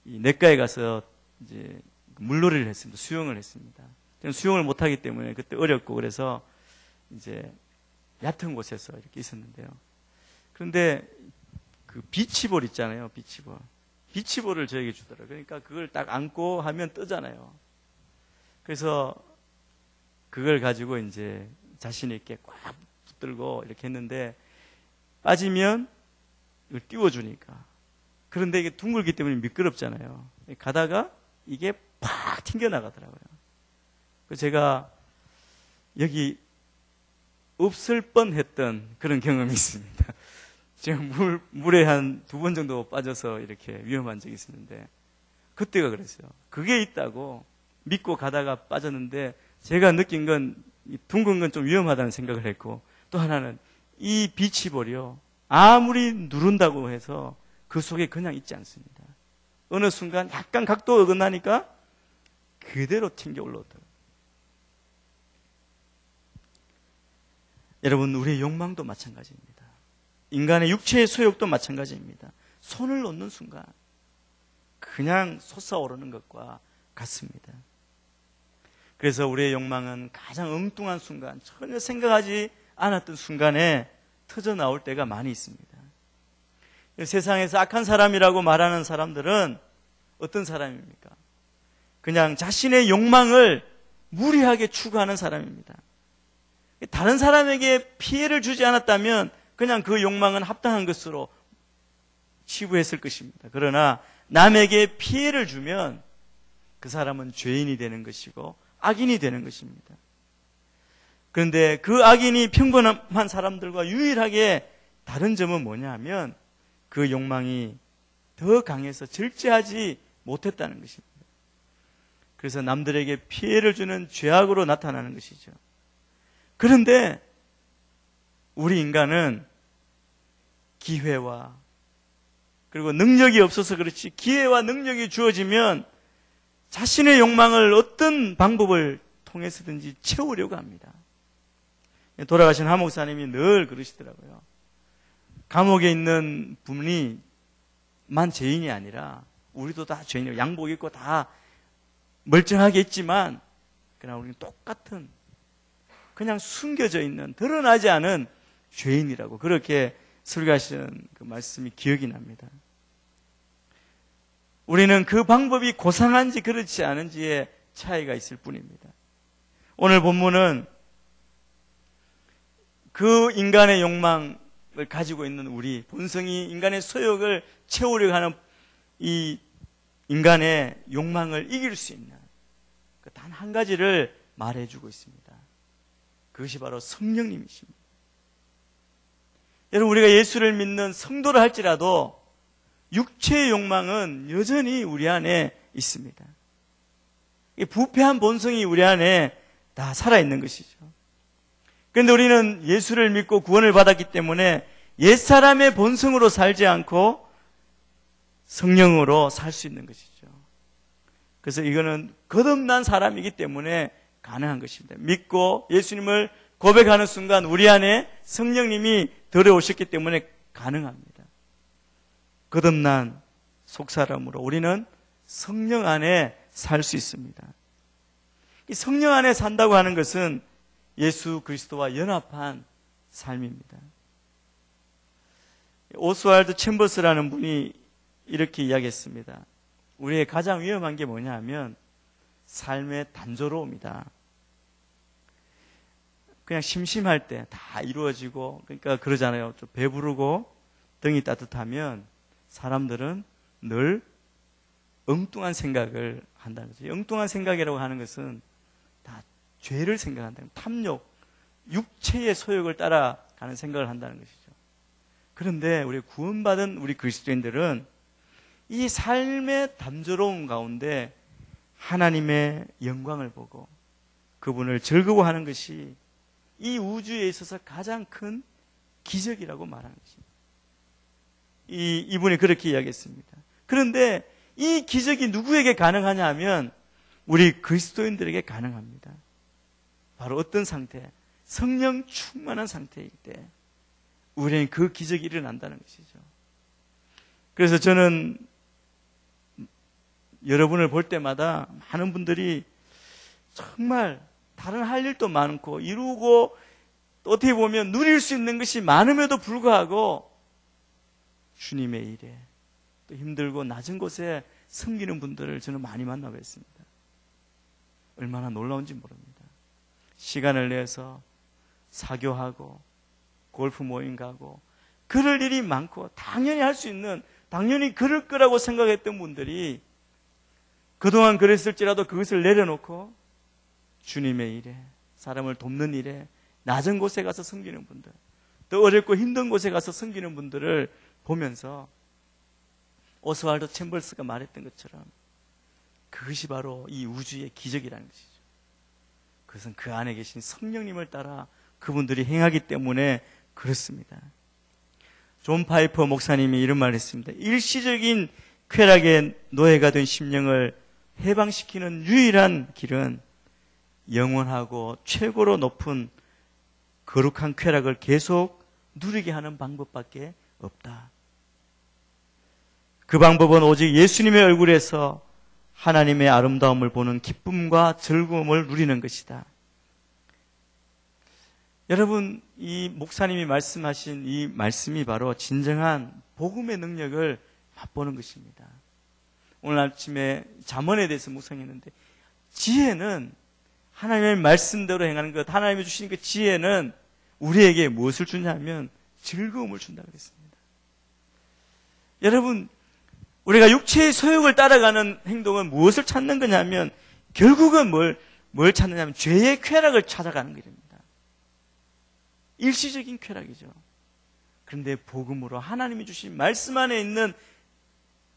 이 내과에 가서 이제 물놀이를 했습니다. 수영을 했습니다. 저는 수영을 못하기 때문에 그때 어렵고 그래서 이제 얕은 곳에서 이렇게 있었는데요. 그런데 그 비치볼 있잖아요. 비치볼. 비치볼을 저에게 주더라고요. 그러니까 그걸 딱 안고 하면 뜨잖아요. 그래서 그걸 가지고 이제 자신 있게 꽉 붙들고 이렇게 했는데 빠지면 이걸 띄워주니까. 그런데 이게 둥글기 때문에 미끄럽잖아요. 가다가 이게 팍 튕겨나가더라고요. 그래서 제가 여기 없을 뻔했던 그런 경험이 있습니다. 제가 물에 한 2번 정도 빠져서 이렇게 위험한 적이 있었는데 그때가 그랬어요. 그게 있다고 믿고 가다가 빠졌는데 제가 느낀 건 둥근 건 좀 위험하다는 생각을 했고 또 하나는 이 비치볼이요. 아무리 누른다고 해서 그 속에 그냥 있지 않습니다. 어느 순간 약간 각도 어긋나니까 그대로 튕겨 올라오더라고요. 여러분, 우리의 욕망도 마찬가지입니다. 인간의 육체의 소욕도 마찬가지입니다. 손을 놓는 순간 그냥 솟아오르는 것과 같습니다. 그래서 우리의 욕망은 가장 엉뚱한 순간, 전혀 생각하지 않았던 순간에 터져 나올 때가 많이 있습니다. 세상에서 악한 사람이라고 말하는 사람들은 어떤 사람입니까? 그냥 자신의 욕망을 무리하게 추구하는 사람입니다. 다른 사람에게 피해를 주지 않았다면 그냥 그 욕망은 합당한 것으로 치부했을 것입니다. 그러나 남에게 피해를 주면 그 사람은 죄인이 되는 것이고 악인이 되는 것입니다. 그런데 그 악인이 평범한 사람들과 유일하게 다른 점은 뭐냐 하면 그 욕망이 더 강해서 절제하지 못했다는 것입니다. 그래서 남들에게 피해를 주는 죄악으로 나타나는 것이죠. 그런데 우리 인간은 기회와 그리고 능력이 없어서 그렇지 기회와 능력이 주어지면 자신의 욕망을 어떤 방법을 통해서든지 채우려고 합니다. 돌아가신 하 목사님이 늘 그러시더라고요. 감옥에 있는 분이 만 죄인이 아니라 우리도 다 죄인이에요. 양복 입고 다 멀쩡하게 있지만 그러나 우리는 똑같은 그냥 숨겨져 있는 드러나지 않은 죄인이라고 그렇게 설교하시는 그 말씀이 기억이 납니다. 우리는 그 방법이 고상한지 그렇지 않은지의 차이가 있을 뿐입니다. 오늘 본문은 그 인간의 욕망을 가지고 있는 우리, 본성이 인간의 소욕을 채우려고 하는 이 인간의 욕망을 이길 수 있는 단 한 가지를 말해주고 있습니다. 그것이 바로 성령님이십니다. 여러분, 우리가 예수를 믿는 성도를 할지라도 육체의 욕망은 여전히 우리 안에 있습니다. 부패한 본성이 우리 안에 다 살아있는 것이죠. 그런데 우리는 예수를 믿고 구원을 받았기 때문에 옛사람의 본성으로 살지 않고 성령으로 살 수 있는 것이죠. 그래서 이거는 거듭난 사람이기 때문에 가능한 것입니다. 믿고 예수님을 고백하는 순간 우리 안에 성령님이 들어오셨기 때문에 가능합니다. 거듭난 속사람으로 우리는 성령 안에 살 수 있습니다. 이 성령 안에 산다고 하는 것은 예수 그리스도와 연합한 삶입니다. 오스왈드 챔버스라는 분이 이렇게 이야기했습니다. 우리의 가장 위험한 게 뭐냐 하면 삶의 단조로움이다. 그냥 심심할 때 다 이루어지고 그러니까 그러잖아요. 좀 배부르고 등이 따뜻하면 사람들은 늘 엉뚱한 생각을 한다는 거죠. 엉뚱한 생각이라고 하는 것은 다 죄를 생각한다는 거예요. 탐욕, 육체의 소욕을 따라가는 생각을 한다는 것이죠. 그런데 우리 구원받은 우리 그리스도인들은 이 삶의 단조로움 가운데 하나님의 영광을 보고 그분을 즐거워하는 것이 이 우주에 있어서 가장 큰 기적이라고 말하는 것입니다. 이분이 그렇게 이야기했습니다. 그런데 이 기적이 누구에게 가능하냐 하면 우리 그리스도인들에게 가능합니다. 바로 어떤 상태? 성령 충만한 상태일 때 우리는 그 기적이 일어난다는 것이죠. 그래서 저는 여러분을 볼 때마다 많은 분들이 정말 다른 할 일도 많고 이루고 또 어떻게 보면 누릴 수 있는 것이 많음에도 불구하고 주님의 일에 또 힘들고 낮은 곳에 섬기는 분들을 저는 많이 만나뵀습니다. 얼마나 놀라운지 모릅니다. 시간을 내서 사교하고 골프 모임 가고 그럴 일이 많고 당연히 할 수 있는, 당연히 그럴 거라고 생각했던 분들이 그동안 그랬을지라도 그것을 내려놓고 주님의 일에, 사람을 돕는 일에 낮은 곳에 가서 섬기는 분들, 또 어렵고 힘든 곳에 가서 섬기는 분들을 보면서 오스왈도 챔버스가 말했던 것처럼 그것이 바로 이 우주의 기적이라는 것이죠. 그것은 그 안에 계신 성령님을 따라 그분들이 행하기 때문에 그렇습니다. 존 파이퍼 목사님이 이런 말을 했습니다. 일시적인 쾌락의 노예가 된 심령을 해방시키는 유일한 길은 영원하고 최고로 높은 거룩한 쾌락을 계속 누리게 하는 방법밖에 없다. 그 방법은 오직 예수님의 얼굴에서 하나님의 아름다움을 보는 기쁨과 즐거움을 누리는 것이다. 여러분, 이 목사님이 말씀하신 이 말씀이 바로 진정한 복음의 능력을 맛보는 것입니다. 오늘 아침에 잠언에 대해서 묵상했는데, 지혜는 하나님의 말씀대로 행하는 것, 하나님이 주신 그 지혜는 우리에게 무엇을 주냐면 즐거움을 준다고 그랬습니다. 여러분, 우리가 육체의 소욕을 따라가는 행동은 무엇을 찾는 거냐면 결국은 뭘 찾느냐면 죄의 쾌락을 찾아가는 것입니다. 일시적인 쾌락이죠. 그런데 복음으로 하나님이 주신 말씀 안에 있는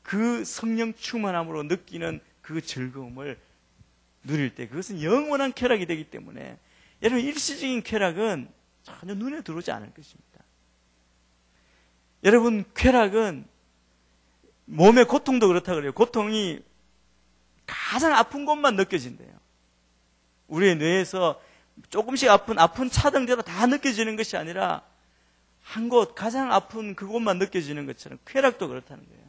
그 성령 충만함으로 느끼는 그 즐거움을 누릴 때 그것은 영원한 쾌락이 되기 때문에 여러분, 일시적인 쾌락은 전혀 눈에 들어오지 않을 것입니다. 여러분, 쾌락은 몸의 고통도 그렇다 그래요. 고통이 가장 아픈 곳만 느껴진대요. 우리의 뇌에서 조금씩 아픈 차등대로 다 느껴지는 것이 아니라 한 곳, 가장 아픈 그곳만 느껴지는 것처럼 쾌락도 그렇다는 거예요.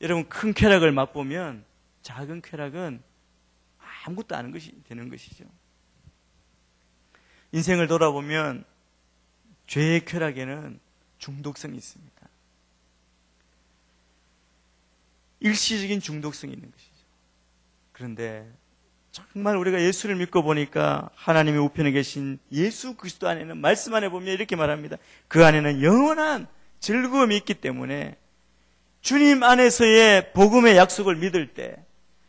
여러분, 큰 쾌락을 맛보면 작은 쾌락은 아무것도 아닌 것이 되는 것이죠. 인생을 돌아보면 죄의 쾌락에는 중독성이 있습니다. 일시적인 중독성이 있는 것이죠. 그런데 정말 우리가 예수를 믿고 보니까 하나님의 우편에 계신 예수 그리스도 안에는, 말씀 안에 보면 이렇게 말합니다. 그 안에는 영원한 즐거움이 있기 때문에 주님 안에서의 복음의 약속을 믿을 때,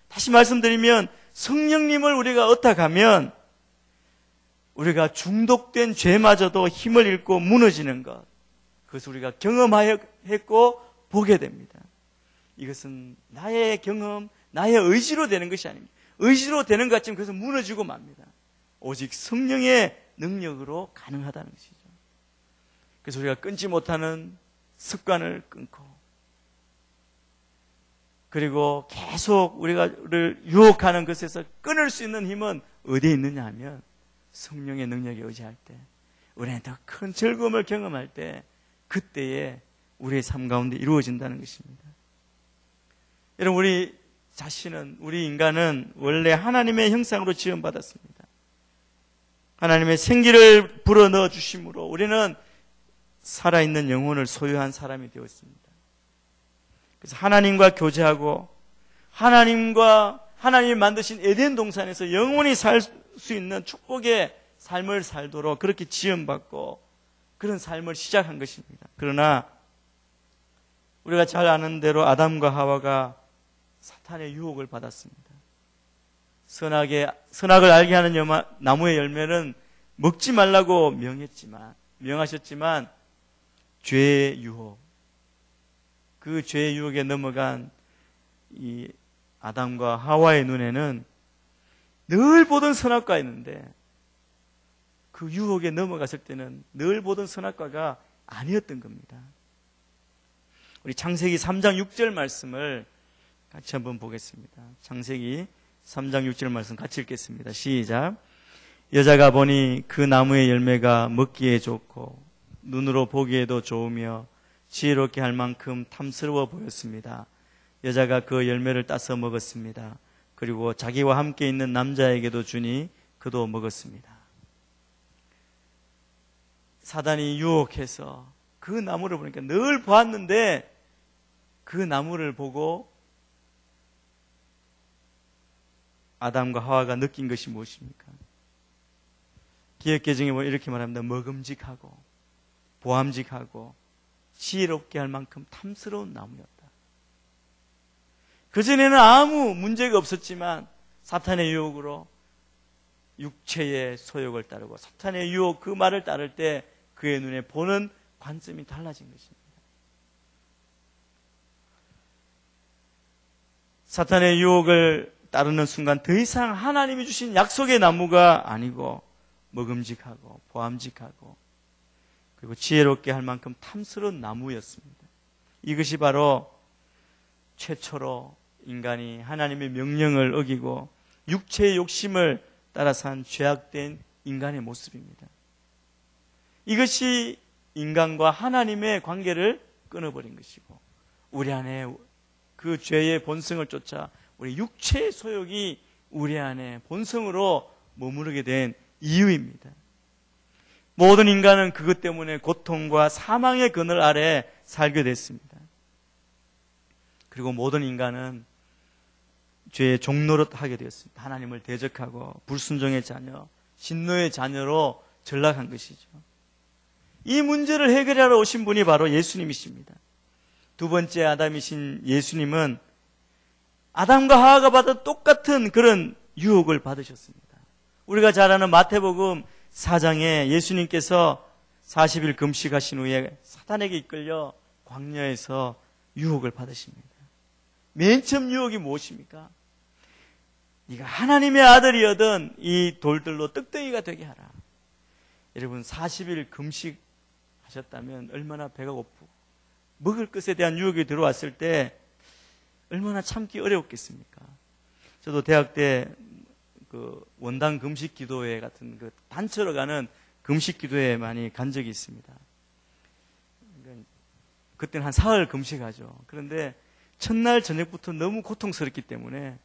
다시 말씀드리면 성령님을 우리가 얻어가면 우리가 중독된 죄마저도 힘을 잃고 무너지는 것, 그것을 우리가 경험하였고 보게 됩니다. 이것은 나의 경험, 나의 의지로 되는 것이 아닙니다. 의지로 되는 것 같지만 그것은 무너지고 맙니다. 오직 성령의 능력으로 가능하다는 것이죠. 그래서 우리가 끊지 못하는 습관을 끊고, 그리고 계속 우리를 유혹하는 것에서 끊을 수 있는 힘은 어디에 있느냐 하면 성령의 능력에 의지할 때, 우리는 더 큰 즐거움을 경험할 때, 그때에 우리의 삶 가운데 이루어진다는 것입니다. 여러분, 우리 자신은, 우리 인간은 원래 하나님의 형상으로 지음받았습니다. 하나님의 생기를 불어넣어 주심으로 우리는 살아있는 영혼을 소유한 사람이 되었습니다. 그래서 하나님과 교제하고 하나님이 만드신 에덴 동산에서 영원히 살 수 있는 축복의 삶을 살도록 그렇게 지음받고 그런 삶을 시작한 것입니다. 그러나 우리가 잘 아는 대로 아담과 하와가 사탄의 유혹을 받았습니다. 선악을 알게 하는 나무의 열매는 먹지 말라고 명하셨지만 죄의 유혹, 그 죄의 유혹에 넘어간 이 아담과 하와의 눈에는 늘 보던 선악과가 있는데 그 유혹에 넘어갔을 때는 늘 보던 선악과가 아니었던 겁니다. 우리 창세기 3장 6절 말씀을 같이 한번 보겠습니다. 창세기 3장 6절 말씀 같이 읽겠습니다. 시작. 여자가 보니 그 나무의 열매가 먹기에 좋고 눈으로 보기에도 좋으며 지혜롭게 할 만큼 탐스러워 보였습니다. 여자가 그 열매를 따서 먹었습니다. 그리고 자기와 함께 있는 남자에게도 주니 그도 먹었습니다. 사단이 유혹해서 그 나무를 보니까 늘 보았는데 그 나무를 보고 아담과 하와가 느낀 것이 무엇입니까? 기억개정에 보면 이렇게 말합니다. 먹음직하고 보암직하고 지혜롭게 할 만큼 탐스러운 나무였다. 그전에는 아무 문제가 없었지만 사탄의 유혹으로 육체의 소욕을 따르고 사탄의 유혹 그 말을 따를 때 그의 눈에 보는 관점이 달라진 것입니다. 사탄의 유혹을 따르는 순간 더 이상 하나님이 주신 약속의 나무가 아니고 먹음직하고 보암직하고 그리고 지혜롭게 할 만큼 탐스러운 나무였습니다. 이것이 바로 최초로 인간이 하나님의 명령을 어기고 육체의 욕심을 따라 산 죄악된 인간의 모습입니다. 이것이 인간과 하나님의 관계를 끊어버린 것이고 우리 안에 그 죄의 본성을 쫓아 우리 육체의 소욕이 우리 안에 본성으로 머무르게 된 이유입니다. 모든 인간은 그것 때문에 고통과 사망의 그늘 아래 살게 됐습니다. 그리고 모든 인간은 죄의 종노릇 하게 되었습니다. 하나님을 대적하고 불순종의 자녀, 진노의 자녀로 전락한 것이죠. 이 문제를 해결하러 오신 분이 바로 예수님이십니다. 두 번째 아담이신 예수님은 아담과 하와가 받은 똑같은 그런 유혹을 받으셨습니다. 우리가 잘 아는 마태복음 4장에 예수님께서 40일 금식하신 후에 사탄에게 이끌려 광야에서 유혹을 받으십니다. 맨 처음 유혹이 무엇입니까? 네가 하나님의 아들이거든 이 돌들로 떡덩이가 되게 하라. 여러분 40일 금식하셨다면 얼마나 배가 고프고 먹을 것에 대한 유혹이 들어왔을 때 얼마나 참기 어려웠겠습니까? 저도 대학 때 그 원당 금식 기도회 같은 그 단체로 가는 금식 기도회에 많이 간 적이 있습니다. 그때는 한 사흘 금식하죠. 그런데 첫날 저녁부터 너무 고통스럽기 때문에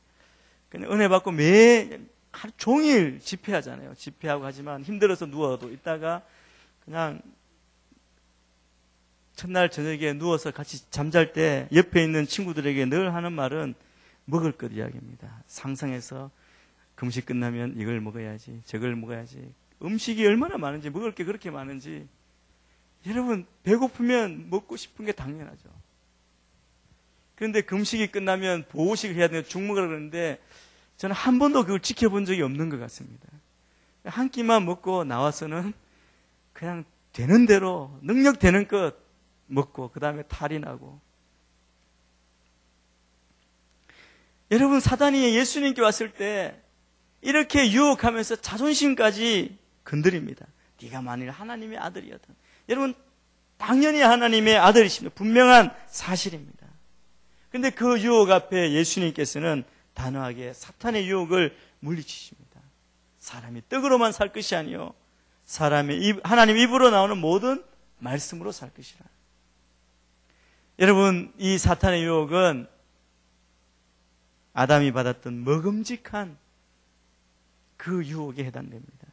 그냥 은혜 받고 매 하루 종일 집회하잖아요. 집회하고 하지만 힘들어서 누워도 있다가 그냥 첫날 저녁에 누워서 같이 잠잘 때 옆에 있는 친구들에게 늘 하는 말은 먹을 것 이야기입니다. 상상해서 금식 끝나면 이걸 먹어야지, 저걸 먹어야지. 음식이 얼마나 많은지, 먹을 게 그렇게 많은지. 여러분, 배고프면 먹고 싶은 게 당연하죠. 그런데 금식이 끝나면 보호식을 해야 되는데 죽 먹으라 그러는데 저는 한 번도 그걸 지켜본 적이 없는 것 같습니다. 한 끼만 먹고 나와서는 그냥 되는 대로 능력 되는 것 먹고 그 다음에 탈이 나고. 여러분, 사단이 예수님께 왔을 때 이렇게 유혹하면서 자존심까지 건드립니다. 네가 만일 하나님의 아들이었다. 여러분, 당연히 하나님의 아들이십니다. 분명한 사실입니다. 그런데 그 유혹 앞에 예수님께서는 단호하게 사탄의 유혹을 물리치십니다. 사람이 떡으로만 살 것이 아니요 사람의 하나님 입으로 나오는 모든 말씀으로 살 것이라. 여러분, 이 사탄의 유혹은 아담이 받았던 먹음직한 그 유혹에 해당됩니다.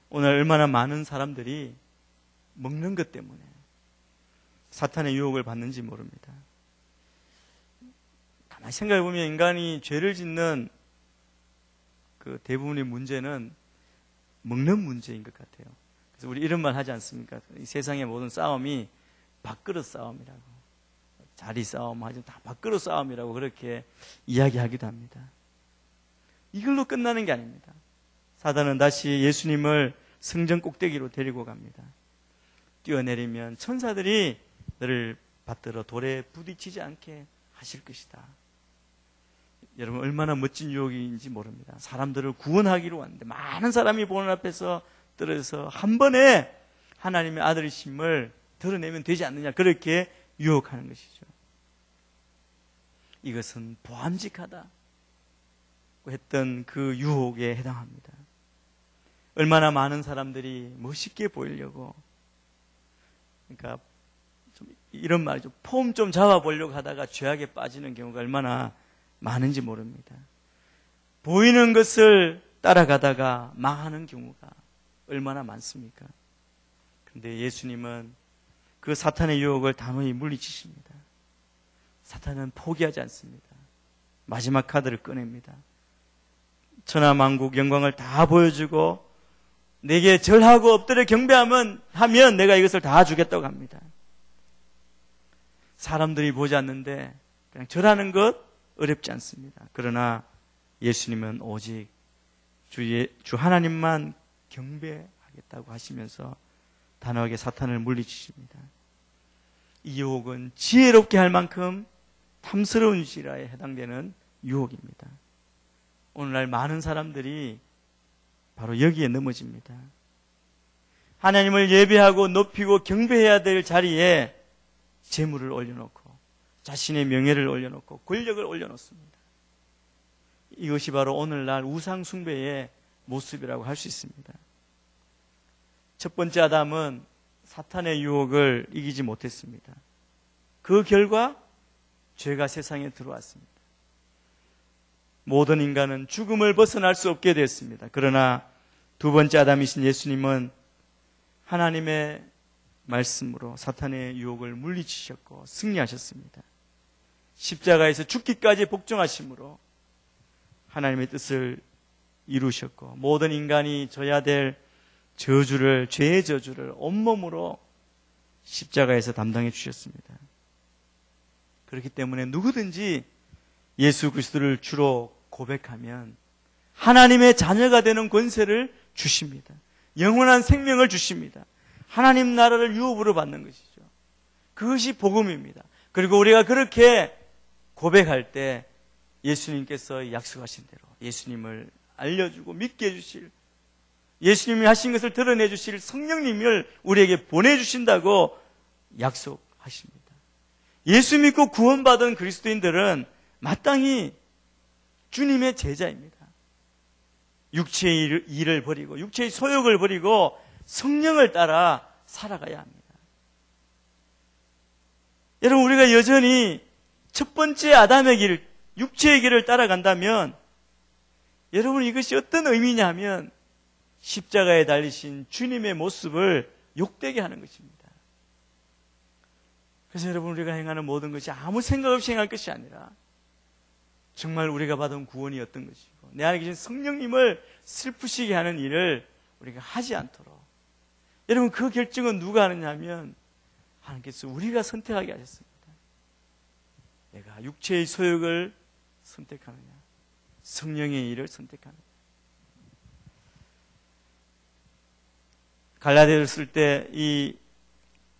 오늘 얼마나 많은 사람들이 먹는 것 때문에 사탄의 유혹을 받는지 모릅니다. 가만히 생각해 보면 인간이 죄를 짓는 그 대부분의 문제는 먹는 문제인 것 같아요. 그래서 우리 이런 말 하지 않습니까? 이 세상의 모든 싸움이 밥그릇 싸움이라고, 자리 싸움 하지 다 밥그릇 싸움이라고 그렇게 이야기하기도 합니다. 이걸로 끝나는 게 아닙니다. 사단은 다시 예수님을 성전 꼭대기로 데리고 갑니다. 뛰어내리면 천사들이 너를 받들어 돌에 부딪히지 않게 하실 것이다. 여러분, 얼마나 멋진 유혹인지 모릅니다. 사람들을 구원하기로 왔는데 많은 사람이 보는 앞에서 떨어져서 한 번에 하나님의 아들이심을 드러내면 되지 않느냐, 그렇게 유혹하는 것이죠. 이것은 보암직하다 했던 그 유혹에 해당합니다. 얼마나 많은 사람들이 멋있게 보이려고, 그러니까 좀 이런 말이죠. 폼 좀 잡아보려고 하다가 죄악에 빠지는 경우가 얼마나 많은지 모릅니다. 보이는 것을 따라가다가 망하는 경우가 얼마나 많습니까? 그런데 예수님은 그 사탄의 유혹을 단호히 물리치십니다. 사탄은 포기하지 않습니다. 마지막 카드를 꺼냅니다. 천하만국 영광을 다 보여주고 내게 절하고 엎드려 경배하면 내가 이것을 다 주겠다고 합니다. 사람들이 보지 않는데 그냥 절하는 것 어렵지 않습니다. 그러나 예수님은 오직 주 하나님만 경배하겠다고 하시면서 단호하게 사탄을 물리치십니다. 이 유혹은 지혜롭게 할 만큼 탐스러운 지라에 해당되는 유혹입니다. 오늘날 많은 사람들이 바로 여기에 넘어집니다. 하나님을 예배하고 높이고 경배해야 될 자리에 재물을 올려놓고 자신의 명예를 올려놓고 권력을 올려놓습니다. 이것이 바로 오늘날 우상 숭배의 모습이라고 할 수 있습니다. 첫 번째 아담은 사탄의 유혹을 이기지 못했습니다. 그 결과 죄가 세상에 들어왔습니다. 모든 인간은 죽음을 벗어날 수 없게 됐습니다. 그러나 두 번째 아담이신 예수님은 하나님의 말씀으로 사탄의 유혹을 물리치셨고 승리하셨습니다. 십자가에서 죽기까지 복종하심으로 하나님의 뜻을 이루셨고 모든 인간이 져야 될 저주를, 죄의 저주를 온몸으로 십자가에서 담당해 주셨습니다. 그렇기 때문에 누구든지 예수 그리스도를 주로 고백하면 하나님의 자녀가 되는 권세를 주십니다. 영원한 생명을 주십니다. 하나님 나라를 유업으로 받는 것이죠. 그것이 복음입니다. 그리고 우리가 그렇게 고백할 때 예수님께서 약속하신 대로 예수님을 알려주고 믿게 해주실, 예수님이 하신 것을 드러내 주실 성령님을 우리에게 보내주신다고 약속하십니다. 예수 믿고 구원받은 그리스도인들은 마땅히 주님의 제자입니다. 육체의 일을 버리고 육체의 소욕을 버리고 성령을 따라 살아가야 합니다. 여러분, 우리가 여전히 첫 번째 아담의 길, 육체의 길을 따라간다면 여러분, 이것이 어떤 의미냐 하면 십자가에 달리신 주님의 모습을 욕되게 하는 것입니다. 그래서 여러분, 우리가 행하는 모든 것이 아무 생각 없이 행할 것이 아니라 정말 우리가 받은 구원이 어떤 것이고 내 안에 계신 성령님을 슬프시게 하는 일을 우리가 하지 않도록, 여러분, 그 결정은 누가 하느냐 하면 하나님께서 우리가 선택하게 하셨습니다. 내가 육체의 소욕을 선택하느냐, 성령의 일을 선택하느냐. 갈라디아를 쓸 때 이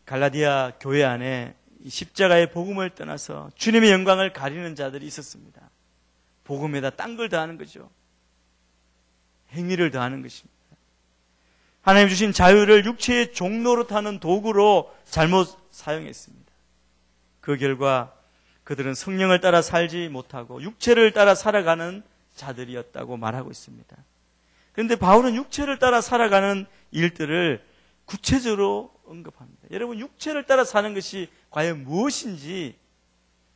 갈라디아 교회 안에 십자가의 복음을 떠나서 주님의 영광을 가리는 자들이 있었습니다. 복음에다 딴 걸 더하는 거죠. 행위를 더하는 것입니다. 하나님 주신 자유를 육체의 종로로 타는 도구로 잘못 사용했습니다. 그 결과 그들은 성령을 따라 살지 못하고 육체를 따라 살아가는 자들이었다고 말하고 있습니다. 그런데 바울은 육체를 따라 살아가는 일들을 구체적으로 언급합니다. 여러분, 육체를 따라 사는 것이 과연 무엇인지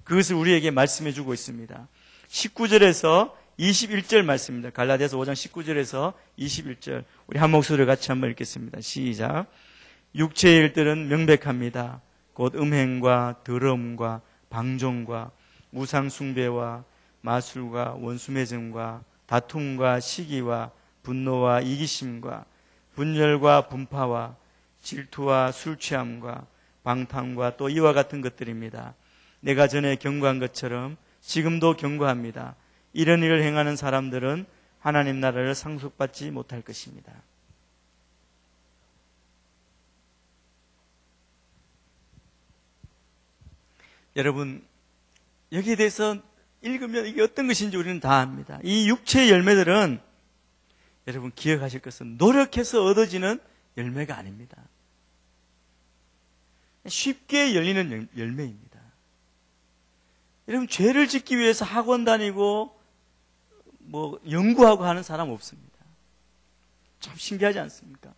그것을 우리에게 말씀해 주고 있습니다. 19절에서 21절 말씀입니다. 갈라디아서 5장 19절에서 21절. 우리 한 목소리를 같이 한번 읽겠습니다. 시작. 육체의 일들은 명백합니다. 곧 음행과 더러움과 방종과 우상 숭배와 마술과 원수매증과 다툼과 시기와 분노와 이기심과 분열과 분파와 질투와 술취함과 방탕과 또 이와 같은 것들입니다. 내가 전에 경고한 것처럼 지금도 경고합니다. 이런 일을 행하는 사람들은 하나님 나라를 상속받지 못할 것입니다. 여러분, 여기에 대해서 읽으면 이게 어떤 것인지 우리는 다 압니다. 이 육체의 열매들은 여러분 기억하실 것은 노력해서 얻어지는 열매가 아닙니다. 쉽게 열리는 열매입니다. 여러분, 죄를 짓기 위해서 학원 다니고 연구하고 하는 사람 없습니다. 참 신기하지 않습니까?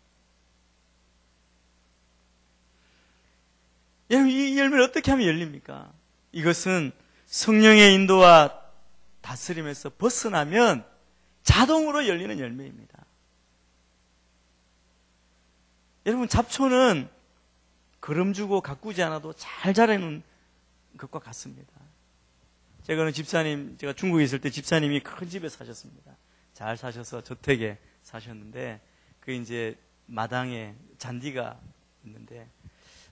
여러분, 이 열매를 어떻게 하면 열립니까? 이것은 성령의 인도와 다스림에서 벗어나면 자동으로 열리는 열매입니다. 여러분, 잡초는 거름 주고 가꾸지 않아도 잘 자라는 것과 같습니다. 제가 어느 집사님, 제가 중국에 있을 때 집사님이 큰 집에 사셨습니다. 잘 사셔서 저택에 사셨는데, 그 이제 마당에 잔디가 있는데,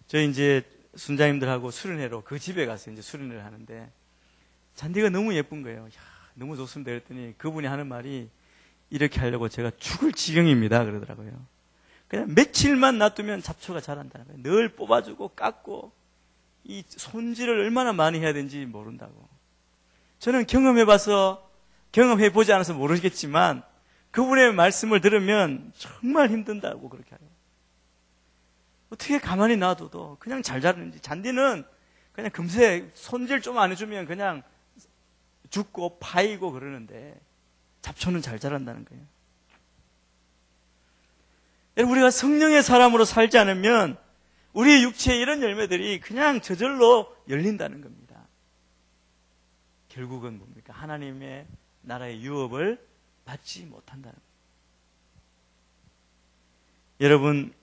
저희 이제 순자님들하고 수련회로 그 집에 가서 이제 수련회를 하는데, 잔디가 너무 예쁜 거예요. 야, 너무 좋습니다. 그랬더니 그분이 하는 말이, 이렇게 하려고 제가 죽을 지경입니다. 그러더라고요. 그냥 며칠만 놔두면 잡초가 자란다는 거예요. 늘 뽑아주고 깎고, 이 손질을 얼마나 많이 해야 되는지 모른다고. 저는 경험해보지 않아서 모르겠지만, 그분의 말씀을 들으면 정말 힘든다고 그렇게 하요. 어떻게 가만히 놔둬도 그냥 잘 자라는지. 잔디는 그냥 금세 손질 좀 안 해주면 그냥 죽고 파이고 그러는데, 잡초는 잘 자란다는 거예요. 여러분, 우리가 성령의 사람으로 살지 않으면 우리의 육체의 이런 열매들이 그냥 저절로 열린다는 겁니다. 결국은 뭡니까? 하나님의 나라의 유업을 받지 못한다는 겁니다. 여러분,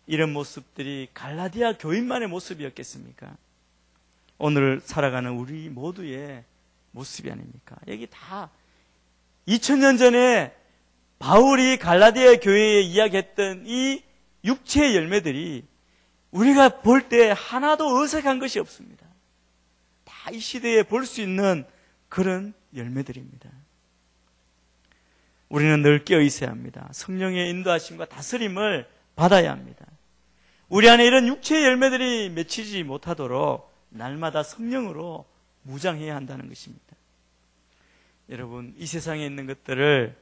이런 모습들이 갈라디아 교인만의 모습이었겠습니까? 오늘 살아가는 우리 모두의 모습이 아닙니까? 여기 다 2000년 전에 바울이 갈라디아 교회에 이야기했던 이 육체의 열매들이 우리가 볼 때 하나도 어색한 것이 없습니다. 다 이 시대에 볼 수 있는 그런 열매들입니다. 우리는 늘 깨어 있어야 합니다. 성령의 인도하심과 다스림을 받아야 합니다. 우리 안에 이런 육체의 열매들이 맺히지 못하도록 날마다 성령으로 무장해야 한다는 것입니다. 여러분, 이 세상에 있는 것들을,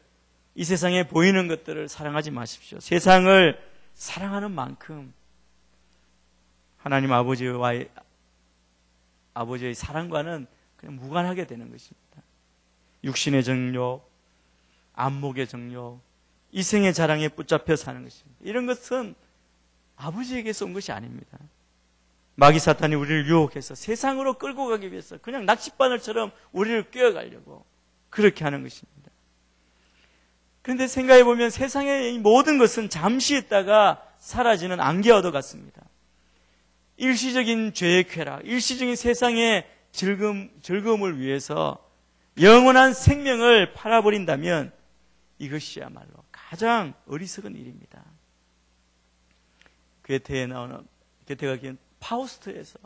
이 세상에 보이는 것들을 사랑하지 마십시오. 세상을 사랑하는 만큼 하나님 아버지의 사랑과는 그냥 무관하게 되는 것입니다. 육신의 정욕, 안목의 정욕, 이생의 자랑에 붙잡혀 사는 것입니다. 이런 것은 아버지에게서 온 것이 아닙니다. 마귀 사탄이 우리를 유혹해서 세상으로 끌고 가기 위해서 그냥 낚싯바늘처럼 우리를 꿰어가려고 그렇게 하는 것입니다. 그런데 생각해 보면 세상의 이 모든 것은 잠시 있다가 사라지는 안개와도 같습니다. 일시적인 죄의 쾌락, 일시적인 세상의 즐거움을 위해서 영원한 생명을 팔아버린다면 이것이야말로 가장 어리석은 일입니다. 괴테가 기한 파우스트에서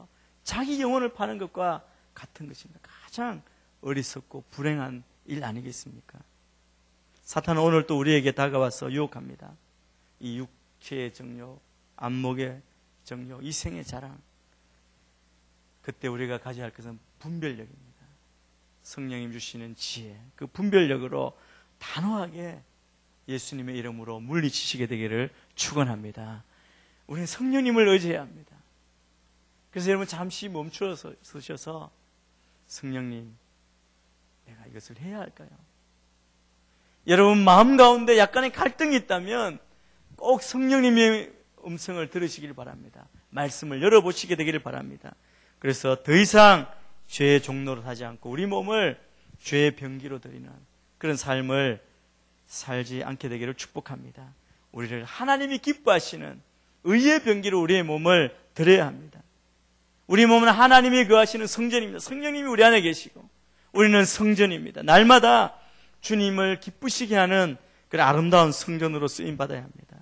자기 영혼을 파는 것과 같은 것입니다. 가장 어리석고 불행한 일 아니겠습니까? 사탄은 오늘 또 우리에게 다가와서 유혹합니다. 이 육체의 정욕, 안목의 정욕, 이생의 자랑. 그때 우리가 가져야 할 것은 분별력입니다. 성령님 주시는 지혜, 그 분별력으로 단호하게 예수님의 이름으로 물리치시게 되기를 축원합니다. 우리는 성령님을 의지해야 합니다. 그래서 여러분 잠시 멈추어서 서셔서 성령님, 내가 이것을 해야 할까요? 여러분 마음 가운데 약간의 갈등이 있다면 꼭 성령님의 음성을 들으시길 바랍니다. 말씀을 열어보시게 되기를 바랍니다. 그래서 더 이상 죄의 종로로 하지 않고 우리 몸을 죄의 병기로 드리는 그런 삶을 살지 않게 되기를 축복합니다. 우리를 하나님이 기뻐하시는 의의 병기로 우리의 몸을 드려야 합니다. 우리 몸은 하나님이 거하시는 성전입니다. 성령님이 우리 안에 계시고 우리는 성전입니다. 날마다 주님을 기쁘시게 하는 그런 아름다운 성전으로 쓰임받아야 합니다.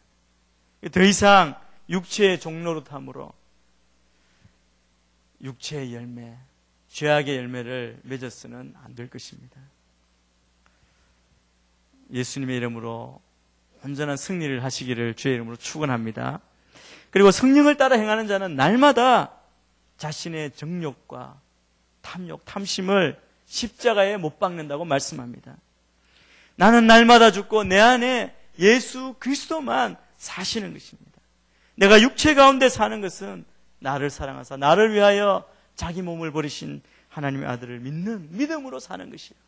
더 이상 육체의 종로로 탐으로 육체의 열매, 죄악의 열매를 맺어서는 안 될 것입니다. 예수님의 이름으로 온전한 승리를 하시기를 주의 이름으로 축원합니다. 그리고 성령을 따라 행하는 자는 날마다 자신의 정욕과 탐욕, 탐심을 십자가에 못 박는다고 말씀합니다. 나는 날마다 죽고 내 안에 예수 그리스도만 사시는 것입니다. 내가 육체 가운데 사는 것은 나를 사랑하사 나를 위하여 자기 몸을 버리신 하나님의 아들을 믿는 믿음으로 사는 것이에요.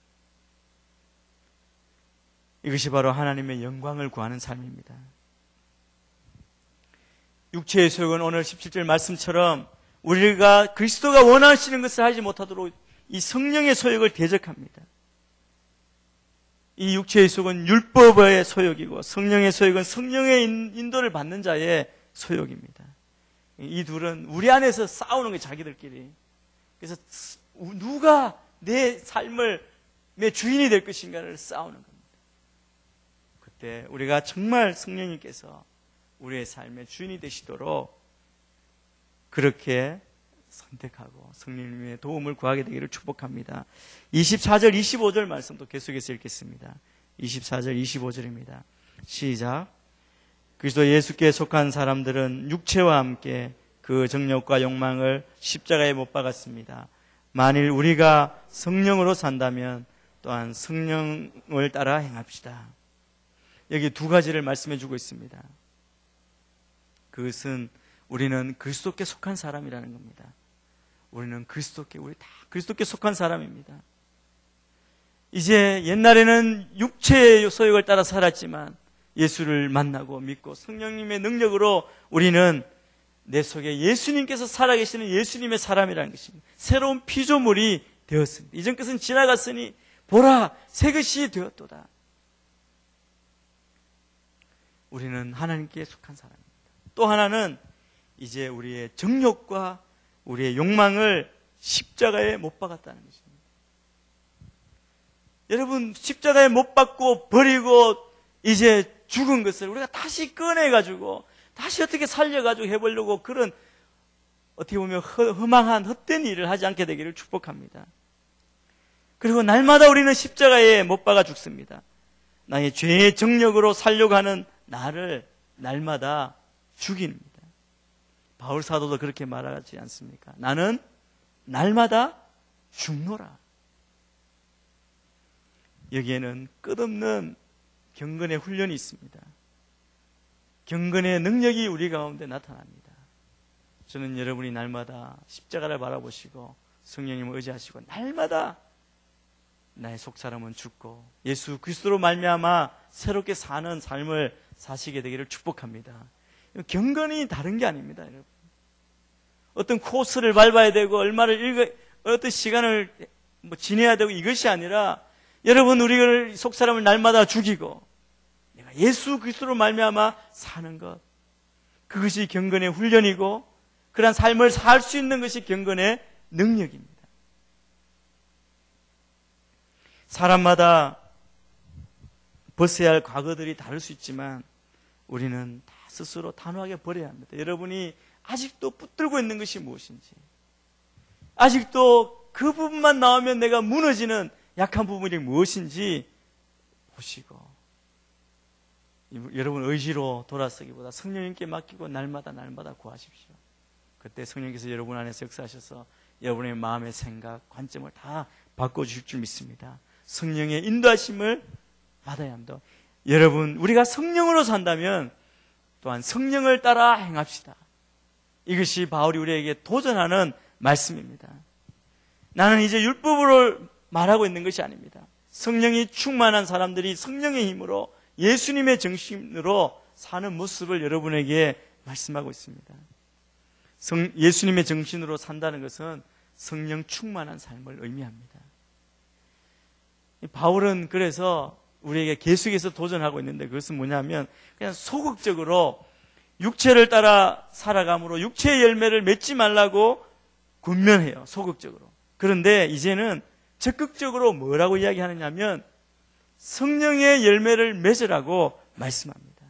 이것이 바로 하나님의 영광을 구하는 삶입니다. 육체의 소욕은 오늘 17절 말씀처럼 우리가 그리스도가 원하시는 것을 하지 못하도록 이 성령의 소욕을 대적합니다. 이 육체의 소욕은 율법의 소욕이고 성령의 소욕은 성령의 인도를 받는 자의 소욕입니다. 이 둘은 우리 안에서 싸우는 거예요, 자기들끼리. 그래서 누가 내 삶의 주인이 될 것인가를 싸우는 겁니다. 그때 우리가 정말 성령님께서 우리의 삶의 주인이 되시도록 그렇게 선택하고 성령님의 도움을 구하게 되기를 축복합니다. 24절, 25절 말씀도 계속해서 읽겠습니다. 24절, 25절입니다. 시작. 그리스도 예수께 속한 사람들은 육체와 함께 그 정욕과 욕망을 십자가에 못 박았습니다. 만일 우리가 성령으로 산다면 또한 성령을 따라 행합시다. 여기 두 가지를 말씀해 주고 있습니다. 그것은 우리는 그리스도께 속한 사람이라는 겁니다. 우리는 우리 다 그리스도께 속한 사람입니다. 이제 옛날에는 육체의 소욕을 따라 살았지만 예수를 만나고 믿고 성령님의 능력으로 우리는 내 속에 예수님께서 살아계시는 예수님의 사람이라는 것입니다. 새로운 피조물이 되었습니다. 이전 것은 지나갔으니 보라, 새 것이 되었도다. 우리는 하나님께 속한 사람입니다. 또 하나는 이제 우리의 정욕과 우리의 욕망을 십자가에 못 박았다는 것입니다. 여러분, 십자가에 못 박고 버리고 이제 죽은 것을 우리가 다시 꺼내가지고 다시 어떻게 살려가지고 해보려고 그런 어떻게 보면 허망한 헛된 일을 하지 않게 되기를 축복합니다. 그리고 날마다 우리는 십자가에 못 박아 죽습니다. 나의 죄의 정력으로 살려고 하는 나를 날마다 죽입니다. 바울 사도도 그렇게 말하지 않습니까? 나는 날마다 죽노라. 여기에는 끝없는 경건의 훈련이 있습니다. 경건의 능력이 우리 가운데 나타납니다. 저는 여러분이 날마다 십자가를 바라보시고 성령님을 의지하시고 날마다 나의 속사람은 죽고 예수 그리스도로 말미암아 새롭게 사는 삶을 사시게 되기를 축복합니다. 경건이 다른 게 아닙니다, 여러분. 어떤 코스를 밟아야 되고 어떤 시간을 지내야 되고 이것이 아니라 여러분 우리를 속사람을 날마다 죽이고 내가 예수 그리스도로 말미암아 사는 것, 그것이 경건의 훈련이고 그러한 삶을 살 수 있는 것이 경건의 능력입니다. 사람마다 벗어야 할 과거들이 다를 수 있지만 우리는 다 스스로 단호하게 버려야 합니다. 여러분이 아직도 붙들고 있는 것이 무엇인지, 아직도 그 부분만 나오면 내가 무너지는 약한 부분이 무엇인지 보시고 여러분 의지로 돌아서기보다 성령님께 맡기고 날마다 구하십시오. 그때 성령께서 여러분 안에서 역사하셔서 여러분의 마음의 생각, 관점을 다 바꿔주실 줄 믿습니다. 성령의 인도하심을 받아야 합니다. 여러분, 우리가 성령으로 산다면 또한 성령을 따라 행합시다. 이것이 바울이 우리에게 도전하는 말씀입니다. 나는 이제 율법으로 말하고 있는 것이 아닙니다. 성령이 충만한 사람들이 성령의 힘으로 예수님의 정신으로 사는 모습을 여러분에게 말씀하고 있습니다. 예수님의 정신으로 산다는 것은 성령 충만한 삶을 의미합니다. 바울은 그래서 우리에게 계속해서 도전하고 있는데 그것은 뭐냐면 그냥 소극적으로 육체를 따라 살아감으로 육체의 열매를 맺지 말라고 권면해요. 소극적으로. 그런데 이제는 적극적으로 뭐라고 이야기하느냐면 성령의 열매를 맺으라고 말씀합니다.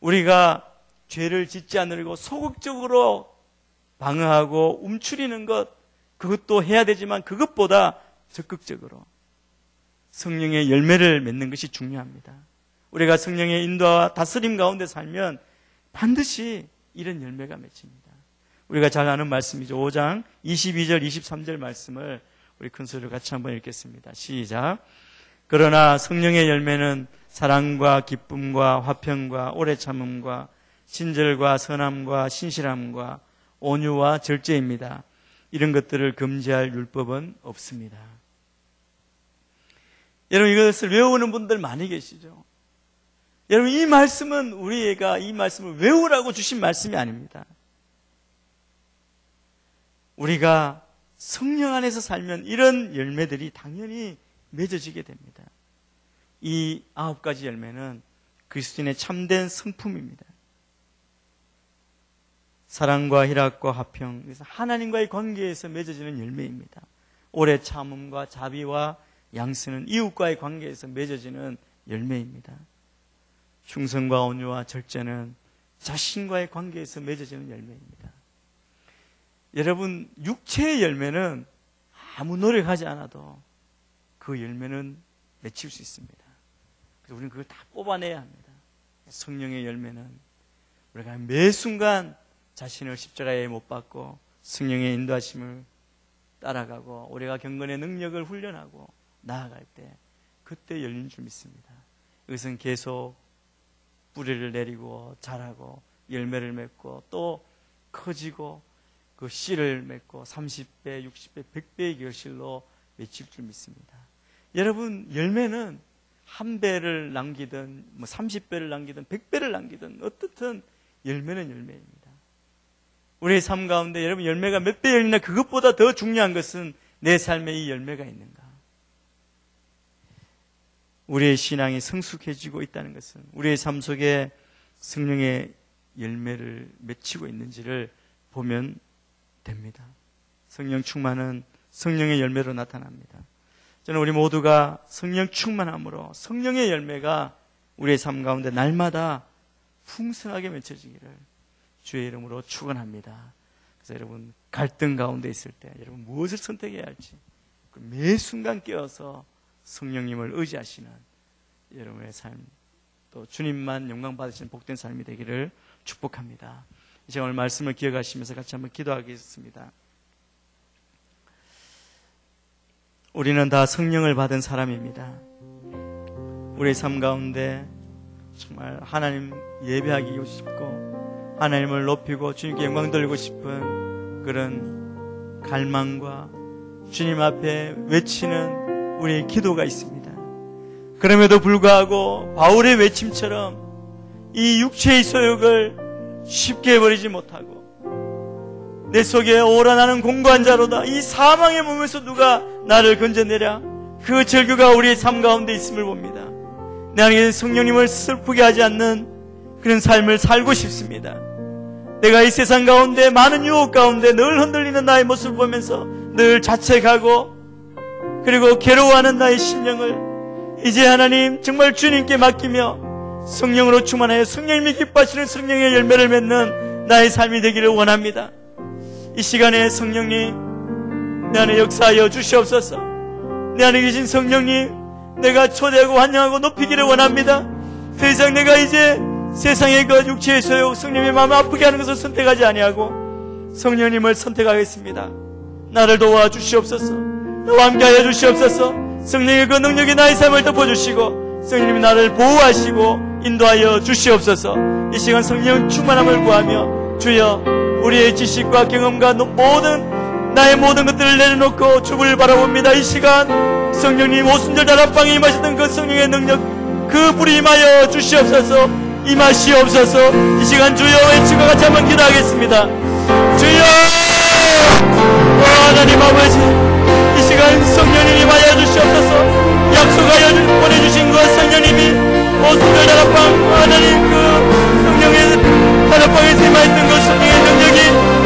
우리가 죄를 짓지 않으려고 소극적으로 방어하고 움츠리는 것, 그것도 해야 되지만 그것보다 적극적으로 성령의 열매를 맺는 것이 중요합니다. 우리가 성령의 인도와 다스림 가운데 살면 반드시 이런 열매가 맺힙니다. 우리가 잘 아는 말씀이죠. 5장 22절 23절 말씀을 우리 큰 소리로 같이 한번 읽겠습니다. 시작. 그러나 성령의 열매는 사랑과 기쁨과 화평과 오래 참음과 친절과 선함과 신실함과 온유와 절제입니다. 이런 것들을 금지할 율법은 없습니다. 여러분, 이것을 외우는 분들 많이 계시죠? 여러분, 이 말씀은 우리가 이 말씀을 외우라고 주신 말씀이 아닙니다. 우리가 성령 안에서 살면 이런 열매들이 당연히 맺어지게 됩니다. 이 9가지 열매는 그리스도인의 참된 성품입니다. 사랑과 희락과 화평, 그래서 하나님과의 관계에서 맺어지는 열매입니다. 오래 참음과 자비와 양선은 이웃과의 관계에서 맺어지는 열매입니다. 충성과 온유와 절제는 자신과의 관계에서 맺어지는 열매입니다. 여러분, 육체의 열매는 아무 노력하지 않아도 그 열매는 맺힐 수 있습니다. 그래서 우리는 그걸 다 뽑아내야 합니다. 성령의 열매는 우리가 매 순간 자신을 십자가에 못 박고 성령의 인도하심을 따라가고 우리가 경건의 능력을 훈련하고 나아갈 때 그때 열린 줄 믿습니다. 이것은 계속 뿌리를 내리고 자라고 열매를 맺고 또 커지고 그 씨를 맺고 30배, 60배, 100배의 결실로 맺힐 줄 믿습니다. 여러분, 열매는 한 배를 남기든 30배를 남기든 100배를 남기든 어떻든 열매는 열매입니다. 우리의 삶 가운데 여러분 열매가 몇 배 열리나 그것보다 더 중요한 것은 내 삶에 이 열매가 있는가. 우리의 신앙이 성숙해지고 있다는 것은 우리의 삶 속에 성령의 열매를 맺히고 있는지를 보면 됩니다. 성령 충만은 성령의 열매로 나타납니다. 저는 우리 모두가 성령 충만함으로 성령의 열매가 우리의 삶 가운데 날마다 풍성하게 맺혀지기를 주의 이름으로 축원합니다. 그래서 여러분 갈등 가운데 있을 때 여러분 무엇을 선택해야 할지 매 순간 깨어서 성령님을 의지하시는 여러분의 삶, 또 주님만 영광 받으시는 복된 삶이 되기를 축복합니다. 이제 오늘 말씀을 기억하시면서 같이 한번 기도하겠습니다. 우리는 다 성령을 받은 사람입니다. 우리의 삶 가운데 정말 하나님 예배하기 싶고 하나님을 높이고 주님께 영광 돌리고 싶은 그런 갈망과 주님 앞에 외치는 우리의 기도가 있습니다. 그럼에도 불구하고 바울의 외침처럼 이 육체의 소욕을 쉽게 버리지 못하고 내 속에 오라 나는 공고한 자로다, 이 사망의 몸에서 누가 나를 건져내랴, 그 절규가 우리의 삶 가운데 있음을 봅니다. 나에게 성령님을 슬프게 하지 않는 그런 삶을 살고 싶습니다. 내가 이 세상 가운데 많은 유혹 가운데 늘 흔들리는 나의 모습을 보면서 늘 자책하고 그리고 괴로워하는 나의 심령을 이제 하나님 정말 주님께 맡기며 성령으로 충만하여 성령님이 기뻐하시는 성령의 열매를 맺는 나의 삶이 되기를 원합니다. 이 시간에 성령님 내 안에 역사하여 주시옵소서. 내 안에 계신 성령님 내가 초대하고 환영하고 높이기를 원합니다. 더 이상 내가 이제 세상의 그 육체의 소욕, 성령의 마음을 아프게 하는 것을 선택하지 아니하고 성령님을 선택하겠습니다. 나를 도와주시옵소서. 나와 함께하여 주시옵소서. 성령의 그 능력이 나의 삶을 덮어주시고 성령님이 나를 보호하시고 인도하여 주시옵소서. 이 시간 성령 충만함을 구하며 주여 우리의 지식과 경험과 나의 모든 것들을 내려놓고 주를 바라봅니다. 이 시간 성령님 오순절 다락방에 임하셨던 그 성령의 능력 그 불이 임하여 주시옵소서. 임하시옵소서. 이 시간 주여 외치고 같이 한번 기도하겠습니다. 주여 하나님 아버지, 이 시간 성령님 임하여 주시옵소서. 약속하여 보내주신 그 성령님이 오순절 다락방 하나님 그 성령의 다락방에서 임하였던 그 성령의 능력이